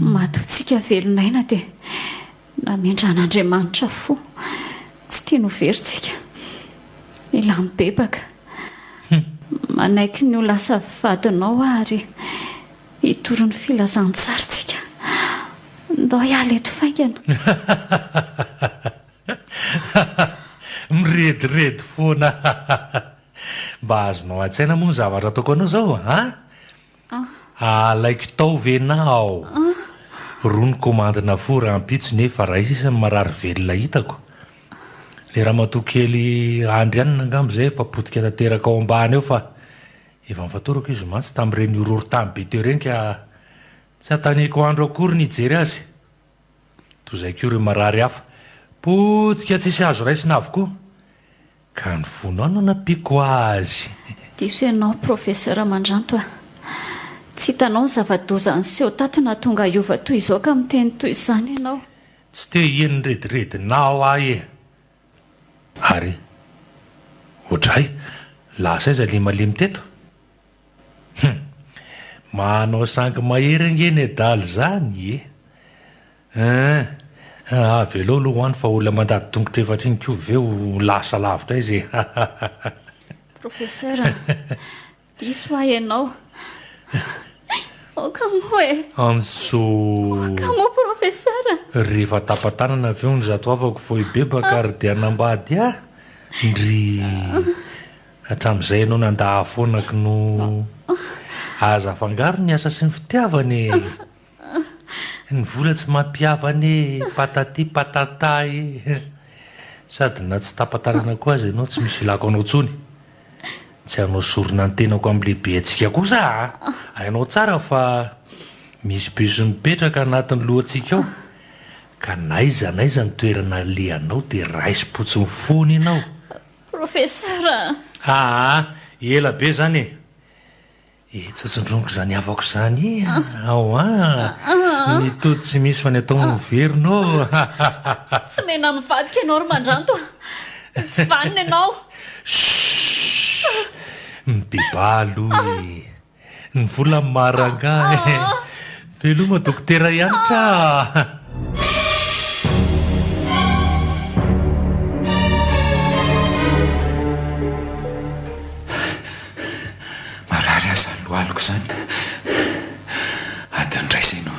Matotsika velonaina dia namendrahan'Andriamanitra fo. Tsy tia no veritsika. Ila mibebaka. Manaiky ny ho lasa vadinao ary hitory ny filazantsaritsika. Ndao hiala eto faingana. Mirediredy foana. Mba azonao an-tsaina moa ny zavatra ataoko anao zao, ha? Alaiko tao venao. Roa ny komandina fo raha ampitso nefa raha isany marary velona hitako. Le raha matokely andry ihany nangambo zay efa potika tanteraka ao ambany eo fa efa mifatorako izy mantsy tamin'ireny ororo-tany be teo reny ka tsy ataneko andro akory ny hijery azy. Toy izay koa ireo marary hafa potika tsisy azo raisina avokoa ka ny fonao no nampiko azy. Diso ianao professeur Mandranto. Tsy hitanao ny zava-doza ny seho tato na tonga hiova toy izao ka miteny toy izany ianao. Tsy te hieny rediredinao ahy e. Ary ohatray lasa iza limalimy teto. Manao sangy mahery angeny daly zany e. Velao aloha hoany fa olona mandady tongotra efatra iny koa veo lasa lavitra izy. Professeur, diso ahy ianao. Okamo e. Anso. Okamo professeur. Rehefa tapatanana veo ny zato avako vao hibebaka ary dia nambady ndry hatramin'izay ianao nandaha foanako no aza afangaro ny asa sy ny fitiavany. Ny vola tsy mampiavany patati patatai. Sady na tsy tapatanana koa azy ianao tsy misy ilako anao tsony. Tsy hanao sorona ny tenako amin'ny lehibe antsika kosa. Hainao tsara fa misy beso mipetraka anatin'ny lohantsika ao ka naiza ny toerana lehanao dia raisy-potsy mifony ianao. Professeur. Ela be zany e. Tsotsindroniko zany avako zany. Mitody tsy misy fa ny atao miverinao. Tsy mena mivadika ianao ry Mandranto. Tsy vanina ianao. Mibeba aloha ny vola maranga veloma dokotera ihany ka. Marary aza lohaloko zany. Adiny ray zay no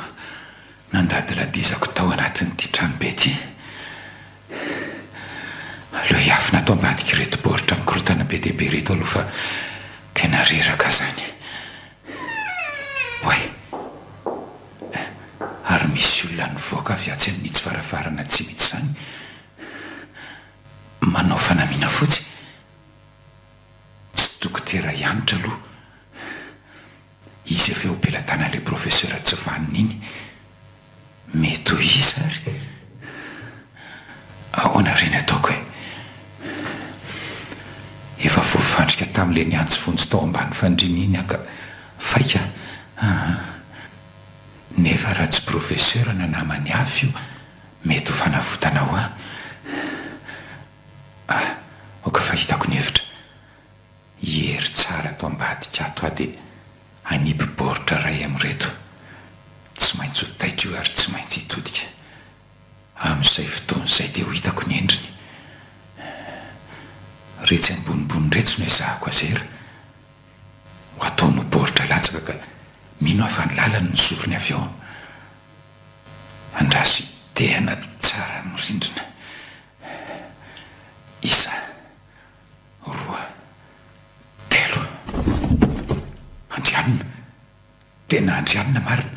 nandady ladizako tao anatin'ity tranobe ity. Aleo hiafina atao ambadika ireto baoritra mikorotana be dia be reto aloha fa tena reraka zany. Oay, ary misy olona nivoaka avy atsy amin'ny tsy farafarana tsy mitsy zany. Manao fanamiana fotsy. Tsy dokotera ianitra aloha. Izy efa eo belatana le professeur Tsivanina iny. Mety ho izy ary. Ahoana reny ataoko e? Efa voafandrika tamin'le niantsy fontsy tao ambany fandriny iny aka faika. Nefa raha tsy professeur na namany afy io mety ho fanavotana ho oka fa hitako ny hevitra. Hery tsara atao ambadika ato a dia anipy baoritra ray amin'reto. Tsy maintsy ho taitra io ary tsy maintsy hitodika. Amin'izay fotoan'izay dia ho hitako ny endriny. Retsy ambonimbony retso no ezahako azera. Ho ataonao baoritra latsaka ka mino afa ny lalany ny zorony avy ao. Andraso idehana tsara mirindrina. Isa, roa, telo. tena andrianina marina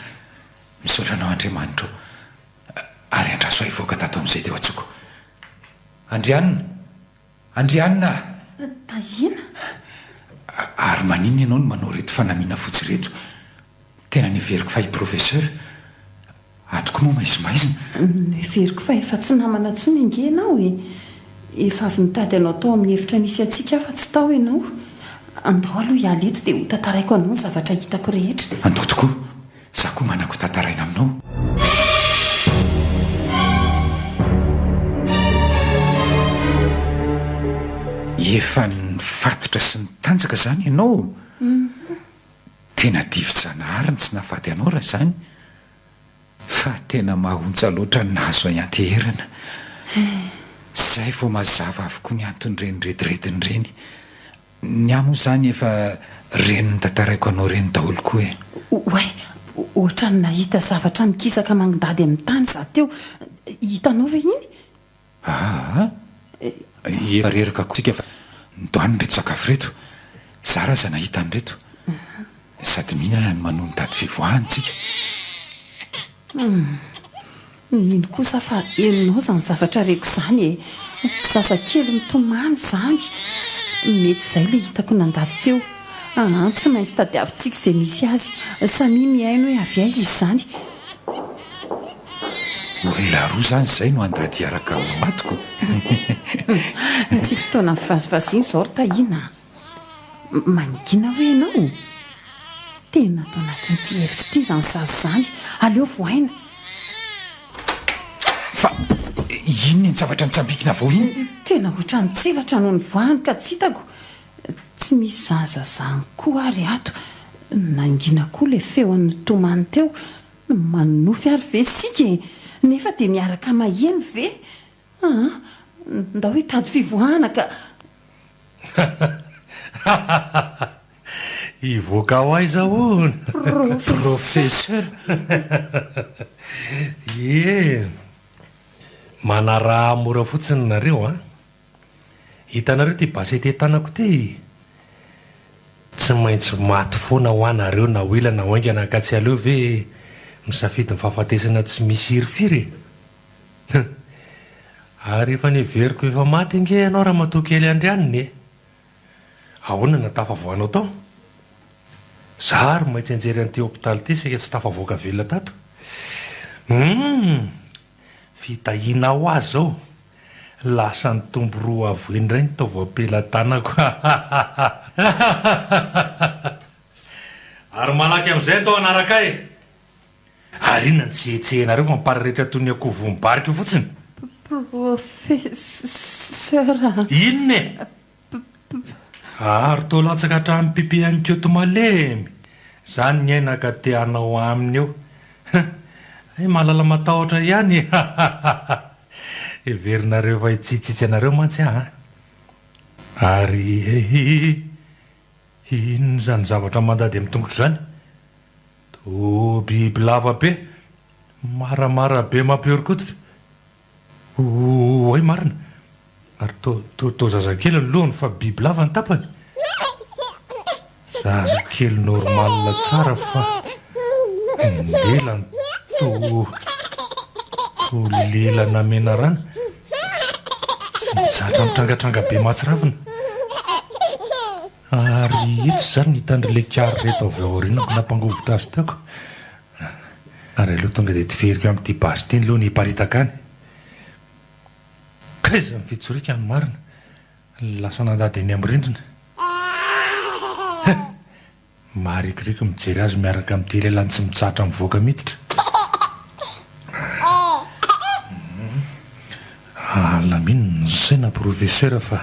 misaotranao Andriamanitra ary andraso ivoaka tato amin'izay teo atsoko. Andrianina tahina ary manino ianao no manao reto fanamiana fotsy reto? Tena niveriko fa i professeur atoko moa maizimaizina. Niveriko fa efa tsy namana tsony inge ianao efa avy nitady anao tao amin'ny hevitra nisy atsika fa tsy tao ianao. Andao aloha ialeto dia ho tantaraiko anao ny zavatra hitako rehetra. Andao tokoa, za koa manako tantaraina aminao. Efa nifatotra sy nitanjaka zany ianao. Tena divi-janahary tsy nahafaty anao raha zany, fa tena mahontsa loatra nazo ianteherana. Zay vao mazava avokoa ny antony reny redirediny reny. Ny amo zany efa reny nitantaraiko anao reny daholo koa e. Oay, ohatra ny nahita zavatra mikisaka manindady amin'ny tany za teo. Hitanao ve iny? Efa reraka kotsika fa ndoany reto sakafo reto. Za raha za nahita an'ireto. Sady mihinana ny manohy ny dady fivoahantsika. Mino kosa fa enonao zany zavatra reko zany e. Zazakely mitomany zany. Mety izay le hitako nandady teo. Tsy maintsy tadiavintsika izay misy azy. Samy miaino hoe avy aiza izy zany. Olona roa zany izay no andady araka ao matoko. Tsy fotoana mivazivaziana izao ry tahina. Maningina hoe ianao tena atao anatin'ity hevitra ity zany zazy zany. Aleo voaina. Fa inona ny zavatra nitsambikina vao iny? Tena ohatran'ny tselatra no ny voahany ka tsy hitako. Tsy misy zazazany koa ary ato. Nangina koa le feon'ny tomany teo. Manofy ary ve sika nefa dia miaraka maheno ve? Ndao hitady fivoahana ka ivoaka ho aiza hono professeur. Manaraha mora fotsiny nareo hitanareo ty basety tanako ty tsy maintsy maty foana ho anareo na ho ilana ho aingana ka tsy aleo ve misafidy ny fahafatesana tsy misy irifiry ary efa niveriko efa maty inge ianao raha matokely andrianiny ahoana natafavoanao tao zary maintsy anjery an'ity hôpitaly ty sika tsy tafavoaka velona tato. Fitahina ho azy zao lasa ny tombo roa avoeny ray ny taova ampelantanako. Ary malaky amin'izay atao anaraka ary inona ny tsy etsehenareo fa miparirehetra toy ny akoho vombarika io fotsiny. Professeur inona ary to latsaka hatramin'ny pipi any kioto malemy zany ny aina ka teanao aminy eo. Mahalala matahotra ihany. Everinareo fa hitsitsitsy anareo mantsy ary ino zany zavatra mandady amin'ny tongotro zany? To biby lava be maramara be mampiorikototra. Oay marina ary to zazakely ny lohany fa biby lava ny tapany. Zazakely normal tsara fa ndelany to lelana mena rana sy mizatra mitrangatranga be matsiravina ary ito zany hitandry le kary reto avy aorinako nampangovotra azy teako ary aloha tonga dia tiveriko amin'ity basy ty ny loha ny hiparitaka any kaiza ny fitsorika ny marina lasa nandady eny amin'ny rindrina. Marikiriko mijery azy miaraka amin'ity lelany tsy mitsatra mivoaka miditra. Alamino saina professeur fa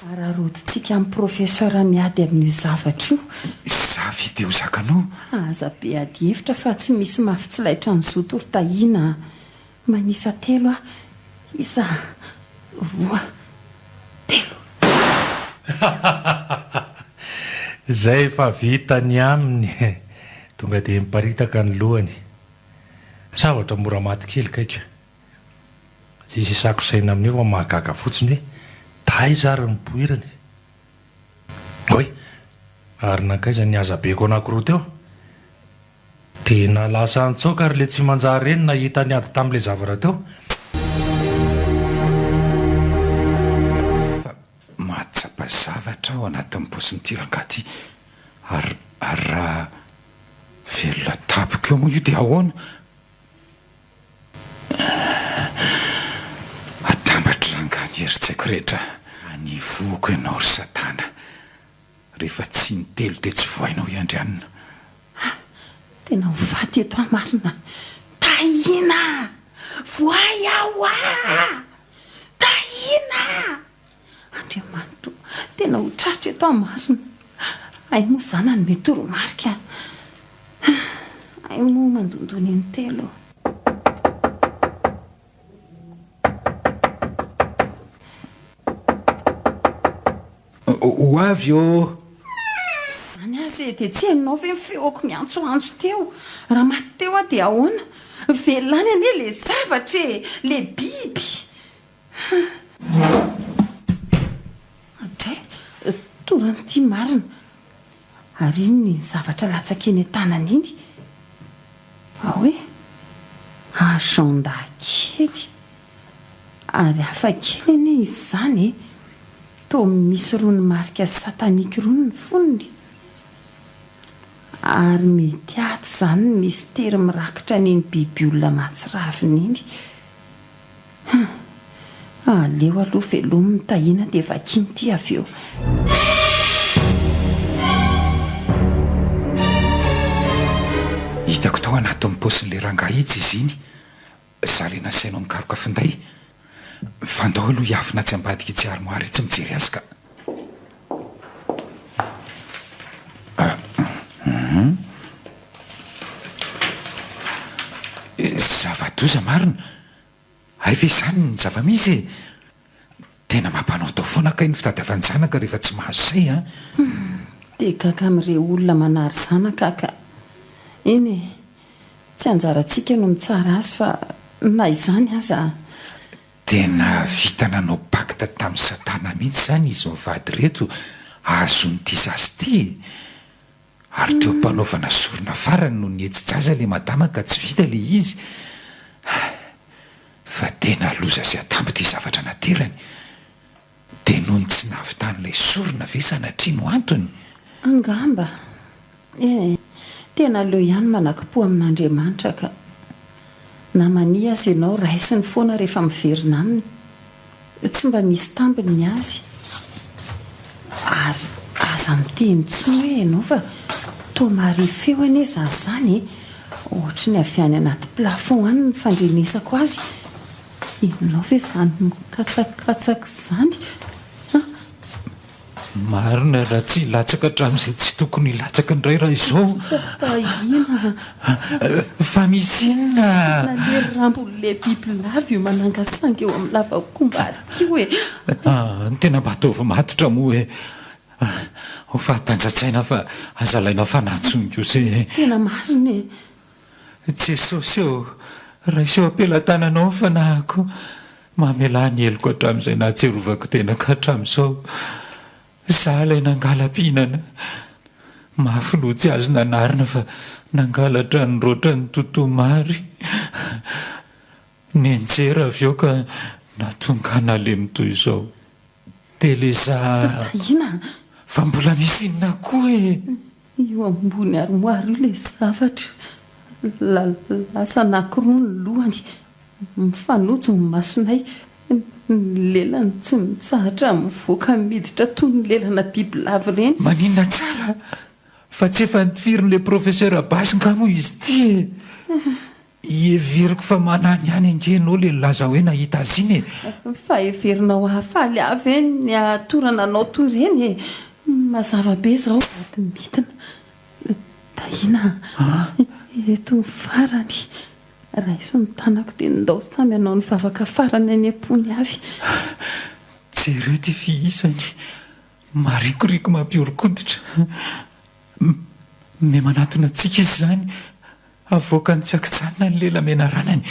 araroditsika amin'ny professeur miady amin'io zavatra io. Zavy dia ho zakanao. Aza be ady hevitra fa tsy misy mafy tsy laitra ny zoto ry tahina. Manisa telo isa 2 3 zay fa vitany aminy tonga dia miparitaka ny lohany. Zavatra mora maty kely kaika tsisy isako saina amin'io fa mahagaga fotsiny hoe taiza ary ny poirany. Oy ary nankaiza ny azabeko anankiroa teo tena lasa antsoaka ary le tsy manjary reny nahita ny ady tamin'ilay zavatra teo. Fa mahatsapa zavatra ao anatin'ny posiny tirangaty ary raha velona tapiko eo moa io dia ahoana? Atambatra rangany heritsaiko rehetra any voko ianao ry Satana rehefa tsy nitelo dia tsy voainao iandrianina. Tena ho faty eto amarina. Tahina voay aho tahina Andriamanitra tena ho tratra eto amarina. Ay moa zana ny mety toromarika ay moa mandondony ny telo. Ho avy eo any azy dia tsy hainao ve feoko miantsoantso teo? Raha maty teo aho dia ahoana? Velany anie le zavatra le biby. Adray toranyity marina ary iny ny zavatra latsaka eny an-tanany iny. Hoe agenda kely ary hafa kely anie izy zany toa misy rony marika satanika rony ny fonony ary mety ato zany ny mistery mirakitra n'iny biby olona mahatsiraviny iny. Aleo aloha velomy mitahina dia vakiny ty avy eo. Hitako tao anatin'ny posin'le rangahidy izy iny. Za le nasainao mikaroka finday. Fandao aloha hiafina tsy ambadika itsy armoara tsy mijery azy ka. Zava-doza marina. Ay ve izany ny zava-misy e? Tena mampanao tao foana ka iny fitadiavan'ny zanaka rehefa tsy mahazo say a. Dia kaka amin'ireo olona manary zanaka ka. Iny tsy anjarantsika no mitsara azy fa na izany aza. Tena vita nanao pakta tamin'ny Satana mihitsy zany izy mivady reto azon'ity zazy ity. Ary teo mpanaovana sorona farany no nihetsi-jaza le madama ka tsy vita le izy. Fa tena loza sy atambo ty zavatra naterany. Dia noho ny tsy nahavitan'ilay sorona ve sanatria no antony? Angamba tena leo ihany manaki-po amin'Andriamanitra ka na mania azy ianao raisiny foana rehefa miverina aminy. Tsy mba misy tambiny ny azy ary aza miteny tsoa hoe ianao fa toa mare feo anie zazy zany ohatra ny avy any anaty plafond any ny fandrenesako azy. Inonao ve zany mikatsakatsaka izany? Marina raha tsy latsaka hatramin'izay tsy tokony latsaka indray raha izao. Ina fa misy inona? Nalery rambol'le bibilava io manangasanga eo amin'ny lavakomba arikio e. Ny tena mbatovy matotra moa e. Ho fahatanjatsaina fa azalaina fanatson'Jose. Tena marina e. Jesosy eo, raha iseo ampelantananao fa nahako mamela ny eloko hatramin'izay nahatserovako tena ka hatramin'izao. Za ilay nangala-pihinana mahafolotsy azy nanarina fa nangalatra ny roatra ny totomary. Nenjera avy eo ka natongana le mitoy izao. Teleza Ina fa mbola misy inona koa e. io ambony armoara io le zavatra lasa anankiroa ny lohany mifanojo ny masonay. Ny lelany tsy mitsahatra mivoaka miditra toy ny lelana bibilava ireny. Maninona tsara fa tsy efa nitifirin'le profesera Basinga moa izy ity e. Everiko fa manany any angenao le laza hoe nahita azy iny e. Fa everinao hafaly avy ny atorana anao toy ireny e. Mazava be izao aty mitina. Tahina eto farany. Raha iso ny tanako dia ndao samy anao ny vavaka farany any am-pony avy. Jereo ty fihisany marikoriko mampiorokoditra. Me manatona antsika izy zany avoaka ny tsy akitsanina ny lela mena ranany.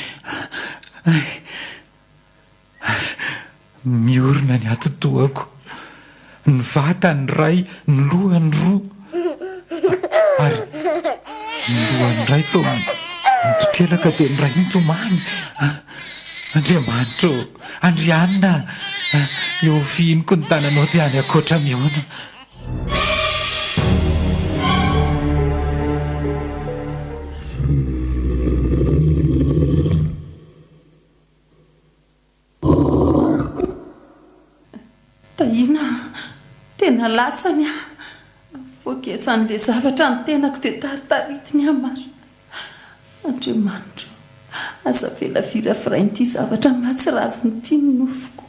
Miorina ny atotoako, ny vata ny ray, ny loha ny roa. ary lohan'ndray to mitokelaka dia nyray intsomany. Andriamanitro, Andrianina, eo fihinoko ny tananao ty any akoatra miona. Tahina, tena lasany a. Voaketsan'le zavatra ny tenako dia taritaritiny amary. Andriamanitro, aza velavirafirain'ity zavatra mahatsiraviny ity ny nofoko.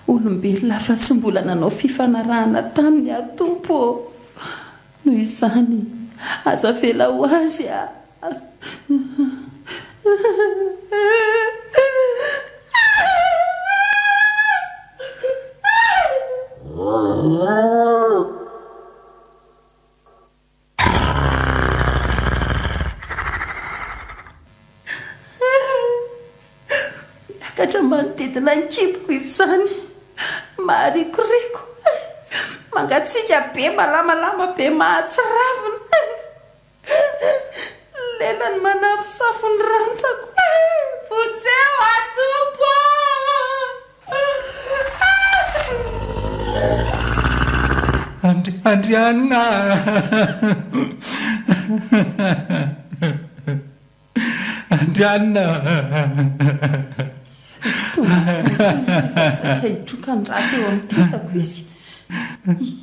Olombelona afa tsy mbola nanao fifanarahana taminy atompo. Noho izany, aza vela ho azy a. Miakatra manodidina ny kiboko izany, maharikoriko, mangatsiaka be, malamalama be, mahatsiravina. Lelany manafosafo ny rantsako. Votseo atompo! Andrianina, Andrianina. Hitrokany raha teo amin'ny tentako izy.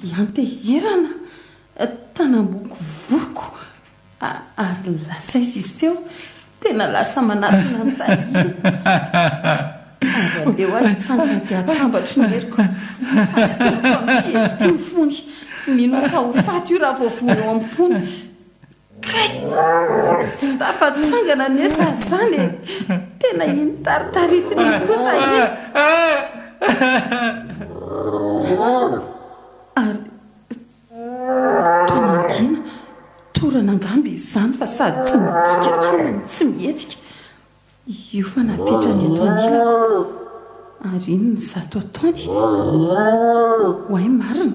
Ianteherana tanam-boko voko. Ary lasa izy teo, tena lasa manatona ny tahina. Ary andeo ahy hitsangana dia atambatro ny heriko. Ty mifony, mino fa ho faty io raha voavono eo amin'ny fony. Kay, tsy tafatsangana nesa zany e. Tena iny taritaritiny koa tahina. Ary tonangina, torana angamby izany fa sady tsy mibika tsony, tsy mihetsika. Io fa napetrany eto anilako. Ary iny ny zato ataony. Hoay marina,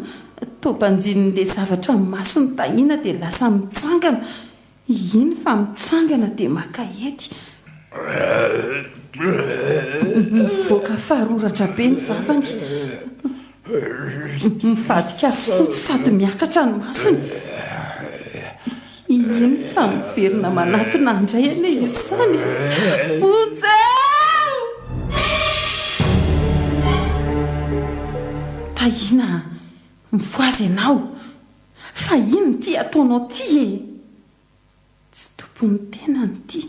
topanjin'le zavatra maso ny tahina dia lasa mitsangana. Iny fa mitsangana dia makahety. Mivoaka faharoratra be ny vavany. Mivadika fotsy sady miakatra ny masony. Iny fa miverina manatona andray ane izany. Fotseo! Tahina, mivoazy ianao. Fa ino ty ataonao ty e? Tsy tompony tena ny ty.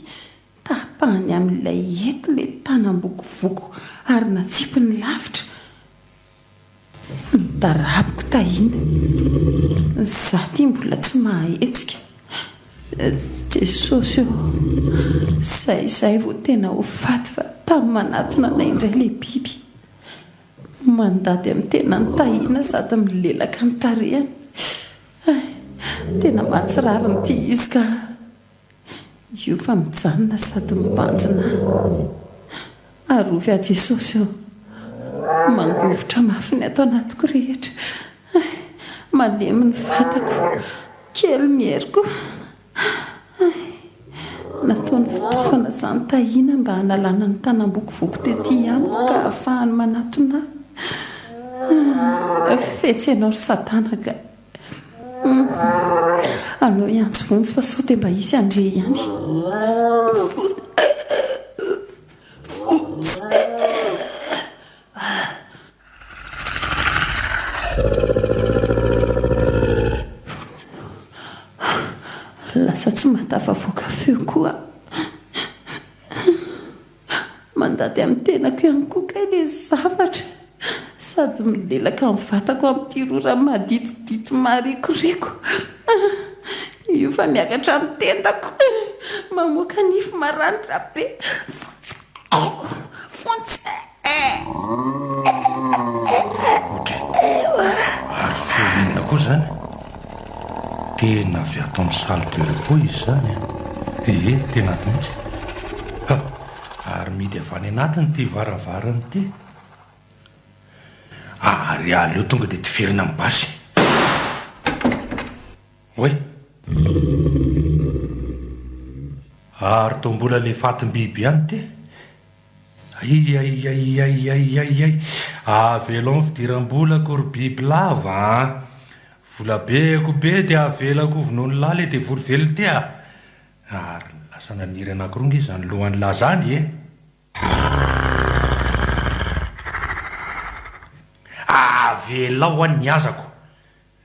Tapahany amin'ilay eto le tanam-boko voko ary natsipiny lavitra. Nitarabiko tahina. Za ty mbola tsy mahahetsika. Jesosy eo, izay vao tena ho faty fa tamin'ny manatona anay indray le biby. Mandady amin'ny tena ny tahina sady milelaka ny tarehany. Tena mahatsiraviny ity izy ka. Io fa mijanona sady mibanjina. Arovy a Jesosy eo, mangovotra mafy ny ato anatiko rehetra. Malemy ny vatako, kely mieriko. Nataony fitaovana izany tahina mba hanalana ny tanam-boko voko tetỳ amiko ka ahafahany manatona. Fetsy ianao ry Satana ka. Aleo iantso vonjy fa sao dia mba isy andre ihany. Lasa tsy matafavoaka feo koa. Mandady amin'ny tenako ihany koa kay le zavatra. Sady milelaka amin'ny vatako amin'ity rora maditidity maharikoriko. Io fa miakatra amin'ny tendako. Mamoaka nify maranitra be. Fontsy. Ary fehinona koa zany. Tena avy ato amin'ny salle de repos izy zany. Tena ato mihitsy. Ary midy avy any anatiny ty varavarany ty. Ary aleo tonga dia ty verina amin'ny basy. Oe, ary to mbola le fatim-biby ihany ty ai avelo ny fidiram-bolako ry biby lava a volabeko be dia avelako vonony laly dia volovelo ty a ary lasa naniry anankironga izy zany lohan'ny lahy zany e avelao any azako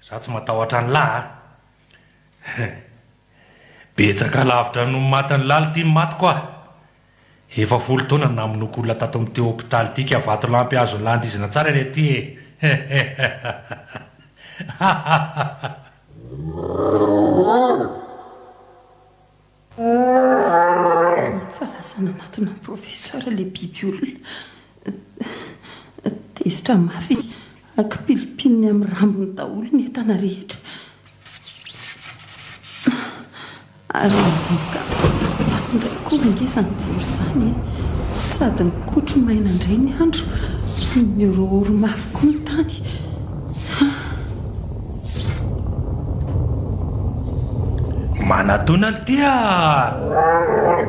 za tsy matahotra ny lahy betsaka lavitra no matany laly ty maty koa efa folo taona naminoko olona tato amin'ity hôpitaly ty ka vato lampy azo landizina tsara le ty e falasana anatona ny professeur le biby olona tezitra mafy izy akipilipininy amin'ny rambony daholo ny entana rehetra ary vokaty natondray koa ngezany jiro zany sady mikotro maina indray ny andro miorooro mafy koa ny tany manatona ny tya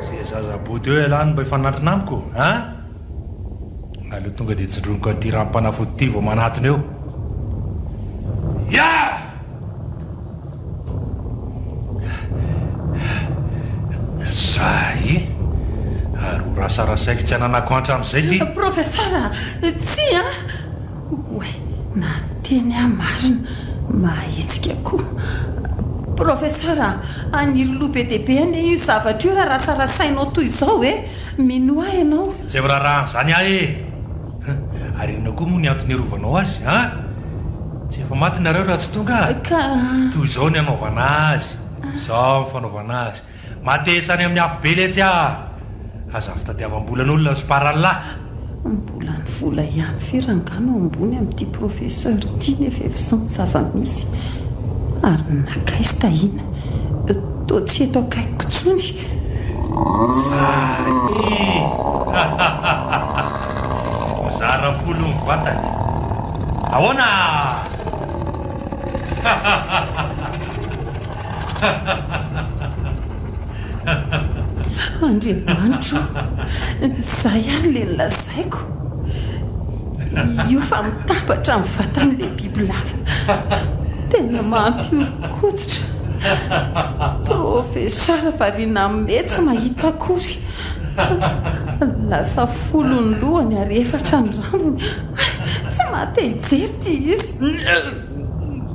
zay zazabody eo alany mba efanantrina amiko a aleo tonga dia tsindroniko an'ity rahampanafody ty vao manatona eo ya zay ary ho rasarasaiko tsy hananako antra amin'izay ty professeur tsy a oe na teny a marina mahetsika koa professeur aniry lobe dehibe any io zavatra io raha rasarasainao toy izao hoe mino ahy ianao tsy miraharahan' zany ahy e ary inona koa moa ny antony arovanao azy a tsy efa maty nareo raha tsy tonga ka toy izao ny anaovana azy zao ny fanaovana azy matesany amin'ny afo be letsy a aza fitadiavam-bolan'olona soparany lahy mbola ny vola ihany firangano ambony amin'ity professeur ty nefa efizao zava-misy ary nakaizy tahina to tsy eto akaiko tsony zay mizara folo ny vatany ahoana andriamanitro zay ary le nylazaiko io fa mitambatra ny vatan'le biby lava tena mampiorokototra professeur variana metsy mahita akory lasa folo ny lohany ary efatra ny rambony tsy matehijery ty izy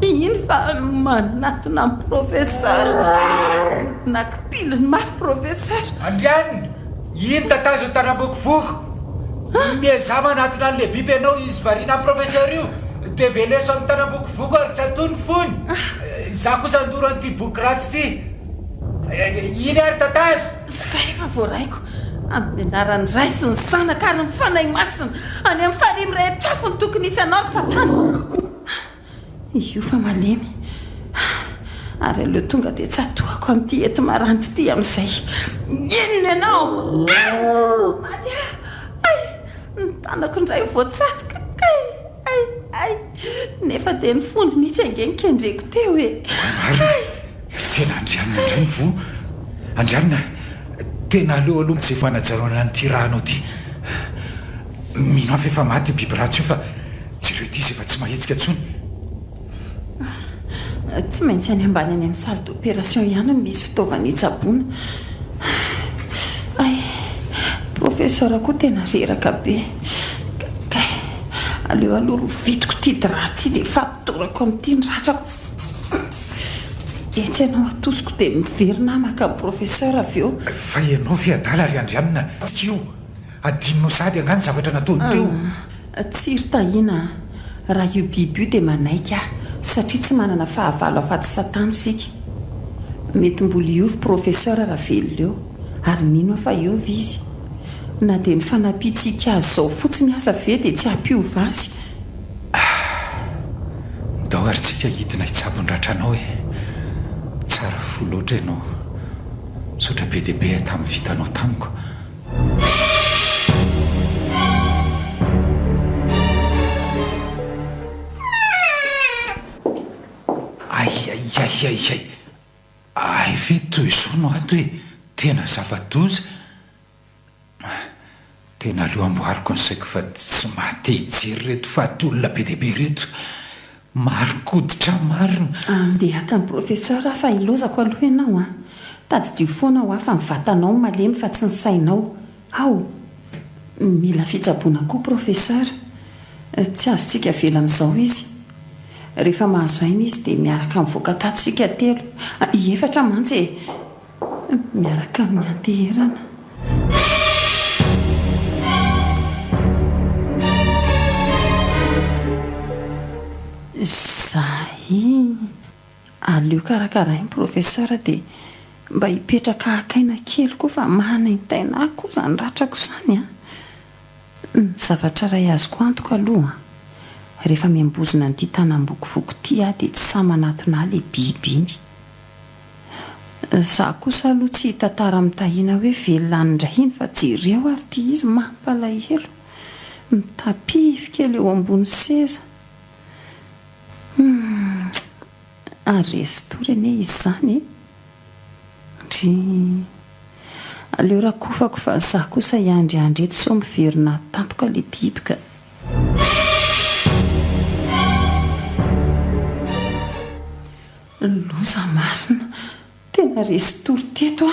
iny fa manatona ny professeur nakipiliny mafy professeur andrianiny iny tatazo tanamboko voko miazama anatona an'le biby ianao izy variana ny professeur io dia veleso amin'ny tanamboko voko ary tsy atony fony za kosa andoro an'ity boky ratsy ty iny ary tatazo zay efa voaraiko amin'ny anarany ray sy ny zanaka ary ny fanay masina any amin'ny farimy rehetrafo ny tokony isy anao satana io fa malemy ary aleo tonga dia tsy atohako amin'ity ety marantry ity amin'izay inona ianao madia ay ny tanako indray voatsatroka ay nefa dia ny fony mihitsy ange nikendreko teo e marina tena andrianina indray ny vo andrianina tena aleoaloha tsy fanajaroana nyity rahanao ty mino afy efa maty biby ratsy io fa jereo ty izy efa tsy mahetsika tsony tsy maintsy any ambany any amin'ny salle d'opération ihany misy fitaovana hitsaboana ay professeur koa tena reraka be ka aleo aloha rovitiko ty dra ty dia fatorako amin'ity ny ratrako etsy ianao atosiko dia miverina maka ny professeur avy eo fa ianao fiadala ary andrianina io adinonao sady angany zavatra nataony teo tsiry tahina raha io biby io dia manaika ah satria tsy manana fahavalo afaty satana sika mety mbola iovy professeur raha velona eo ary mino afa iovy izy na dia ny fanapitsika azy zao fotsiny asa ve dia tsy hampiova azy ndao ary tsika hidina hitsabo ny ratranao e tsara fo loatra ianao sotra be dehibe tamin'ny vitanao tamiko ay ay ve toy izao no ato hoe tena zava-doza. Tena aloha amboariko ny saiko fa tsy matehijery reto faty olona be dehibe reto. Marikoditra marina. Andehaka ny professeur fa ilozako aloha ianao a. Tadidio foana ho afa mivatanao malemy fa tsy ny sainao. Ao, mila fitsaboana koa professeur. Tsy azontsika velan'izao izy. Rehefa mahazo aina izy dia miaraka mivoaka tatsika telo. Efatra mantsy miaraka amin'ny anteherana. Zahy aleo karakarainy professeur dia mba hipetraka akaina kely koa fa mahanaintaina koa zany ratrako izany a. Ny zavatra ray azoko antoka aloha rehefa miambozona ny ity tanam-bokovoko ity a dia tsy sa manatona ilay biby iny. Zaho kosa aloha tsy hitantara mitahina hoe velona indray iny fa jereo ary ity izy mampalahelo mitapifika eo ambony seza. Arezy tory anie izy zany ndry aleo raha kofako fa zaho kosa iandriandry eto so miverina tampoka le biby ka. Loza marina tena rezy tory teto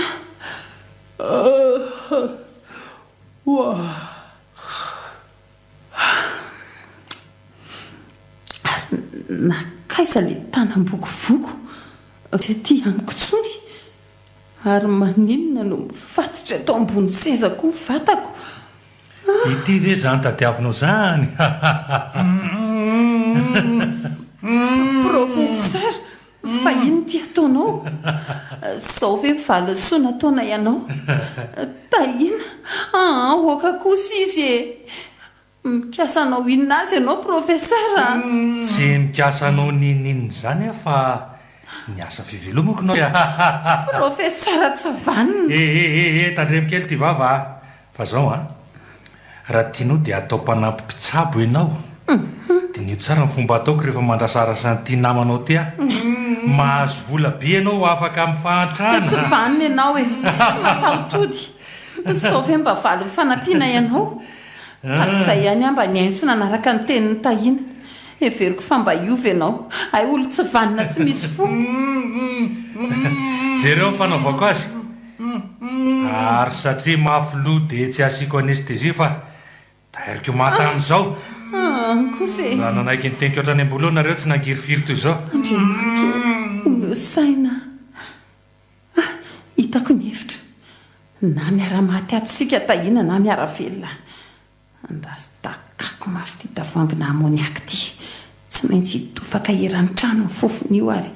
nakaiza le tanam-bokovoko tsy ty amiko tsony ary maninona no mifatotra atao ambony seza koa vatako. Ity ve zany tadiavinao zany? Professeur, fa ino ty ataonao? Sao ve mivalonsoana taona ianao? Tahina oka kosa izy mikasanao inona azy ianao professeur? Tsy mikasanao ninina zany fa niasa fivelomako nao. Professeur tsy vanina. Tandremo-kely ty vava fa zao raha tianao dia atao mpanampy mpitsabo ianao. Dinio tsara ny fomba ataoko rehefa mandrasarasa ny tia namanao ty mahazo vola be ianao afaka mifahantrana. Tsy vanina ianao tsy mataotody. Sao ve mba valo fanampiana ianao? Atzay ihany mba niaino nanaraka ny tenin'ny tahina. Everiko fa mba iova ianao. Ay olo tsy vanina tsy misy fo. Jereo fanaovako azy ary satria mafilo dia tsy asiako anestesia fa taheriko mata amin'izao. Kosa raha nanaiky ny teniko ohatrany ambolo nareo tsy nangiryfiry toy izao. Andriamanitra omeo saina. Hitako ny hevitra na miara-maty atosika tahina na miara-velona. Andraso takako mafy ty tavoangina amoniaky ty tsy maintsy hitofaka eran'ny trano ny fofon'io ary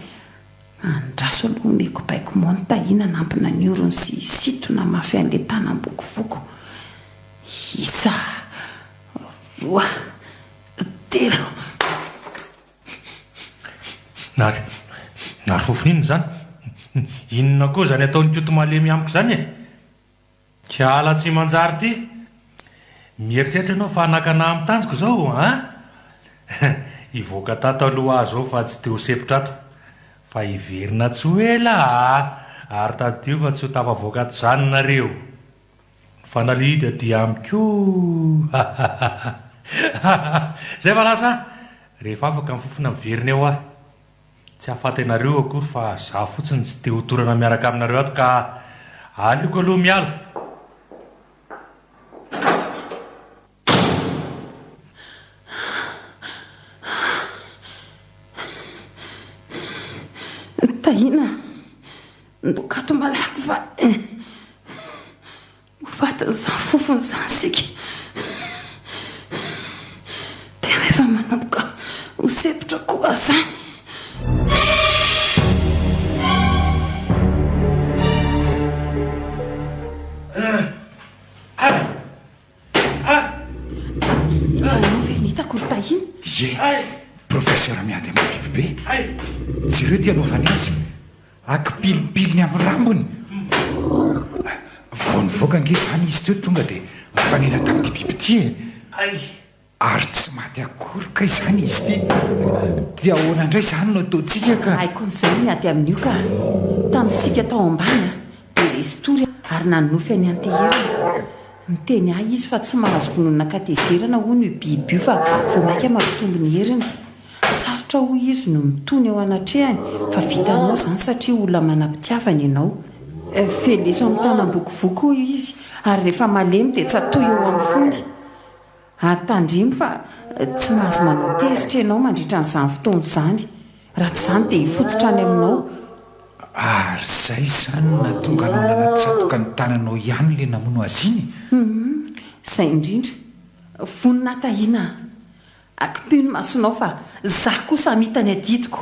andraso aloha omeko baiko moa ny tahina nampina ny orony sy sitona mafy an'le tanam-bokovoko. Isa, roa, telo. Nary fofon'inona zany? Inona koa zany ataony koto malemy amiko zany tsy ala tsy manjary ty. Mieritreritra ianao fa nakana amin'ny tanjoko zao hivoaka tato aloha azo ao fa tsy teo sepotra ato fa hiverina tsy ho ela ary tadio fa tsy ho tafavoaka ato zany nareo. Fanalida dia amiko zay fa lasa rehefa afaka mifofona miverina eo tsy hafata ianareo akory fa za fotsiny tsy te ho torana miaraka aminareo ato ka aleoko aloha miala. Tahina ndokato malaky fa hofatiny za fofony zany sika tena efa manomboka ho sepotra koa zany. Anao ve nitako ry tahina? Ye professeur miady amin'ny bibibe jereo ty anaovany azy akipilipiliny amin'ny rambony vao nivoaka nge zany izy teo tonga dia mifanena tamin'ity biby ty ary tsy maty akory ka izany izy ty dia ahoana indray izany no ataontsika ka haiko amin'izay miady amin'io ka tamin'sika tao ambany dia restory ary nanonofy any anteherana miteny ahy izy fa tsy mahazo vonona katezerana ho no biby io fa vo mainka mampitombo ny heriny sarotra ho izy no mitony ao anatrehany fa vitanao izany satria olona manam-pitiavana ianao feleso amin'ny tanam-bokovoko io izy ary rehefa malemy dia tsy atoy eo amin'ny fony ary tandrimy fa tsy mahazo manao tesitra ianao mandritra n'izany fotoana izany raha tsy izany dia hifototra any aminao ary izay izany natonga anao nanatsatoka ny tananao ihany le namono azy iny izay indrindra vonina tahiana akipio ny masonao fa za kosa hamitany adidiko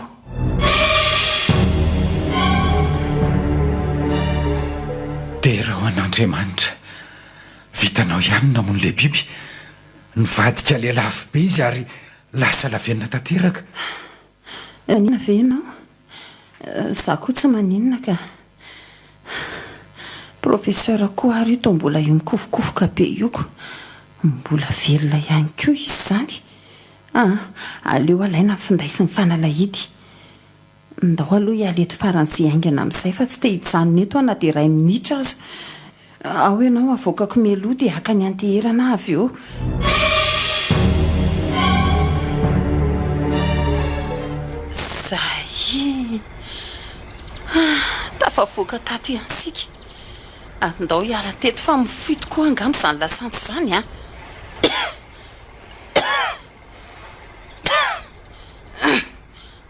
dia raha ho an'Andriamanitra vitanao ihany namono le biby nivadika le lafo be izy ary lasa lavenina tanteraka anina ve ianao za koa tsy maninona ka professeur koa ary io to mbola io mikofokofoka be ioko mbola velona ihany koa izy zany aleo alaina finday sy ny fanalahidy ndao aloha ialeto faran'izay aingana amin'izay fa tsy te hijanona eto ana dia 2 minitra aza ao ianao avoakako meloa dia haka ny anteherana avy eo zay tafavoaka tato ihansika ary ndao hiala teto fa mifito koa angamo izany lasantsy izany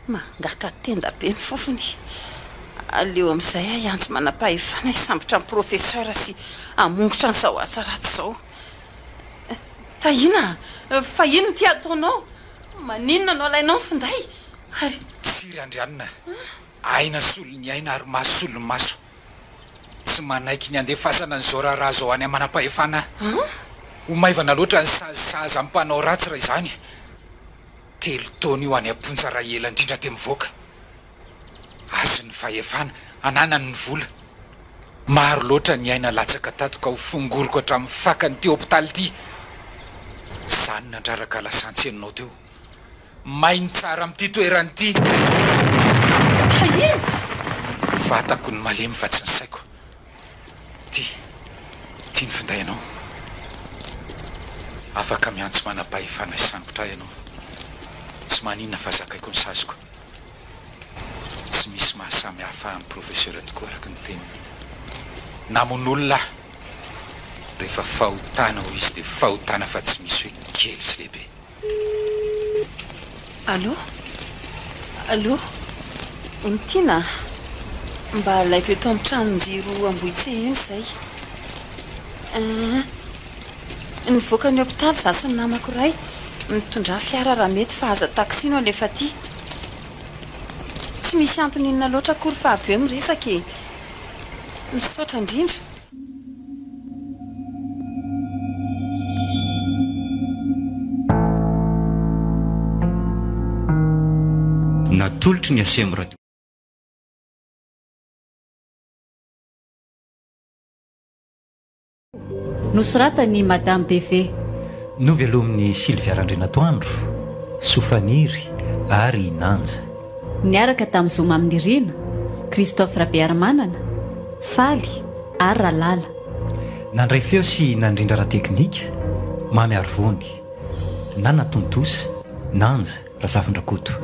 mangaka tenda be ny fofony aleo amin'izay ahiantso manam-pahefana hisambotra amin'ny professeur sy amongotra n'izao asa raty izao tahina fa ino ny ty ataonao maninona no alainao ny finday ary tsiry andrianina aina solony aina ary mahasolo ny maso tsy manaiky ny andefasana ny zao raharaha zao any manam-pahefana ho maivana loatra ny sazisazy amin'ny mpanao ratsy raha izany 3 taona io any amponja raha ela indrindra te mivoaka azy ny fahefana ananany ny vola maro loatra ny aina latsaka tato ka ho fongoroko hatramin'ny fakany teo hopitaly ity izany nandraraka lasantsy aminao teo mainy tsara amin'ity toerany ity vatako ny malemy fa tsy ny saiko ty ny finday ianao afaka miantso manam-pahefana isambotra ianao tsy maninona fa zakaiko ny sazoko tsy misy mahasamy hafa amin'ny professeur tokoa araka ny teny namon'olona rehefa fahotana ho izy dia fahotana fa tsy misy hoe kely sy lehibe allo nytiana mba laivy eto amin'ny tranonjiro ambohitse eny izay nivoaka ny hopitaly za sy ny namako ray mitondra fiara raha mety fa aza taksino alefa ty tsy misy antony inona loatra akory fa avy eo miresaka misaotra indrindra natolotry ny asemo radio nosoratany madame beve novelomin'ny Sylviarandrenatoandro Sofaniry ary Nanja niaraka tamin'ny zoma amin'ny rina Christophe Rabearmanana Faly ary Ralala nandray feo sy nandrindra raha teknika mamy Arvony Nana Tontosa Nanja Razafindrakoto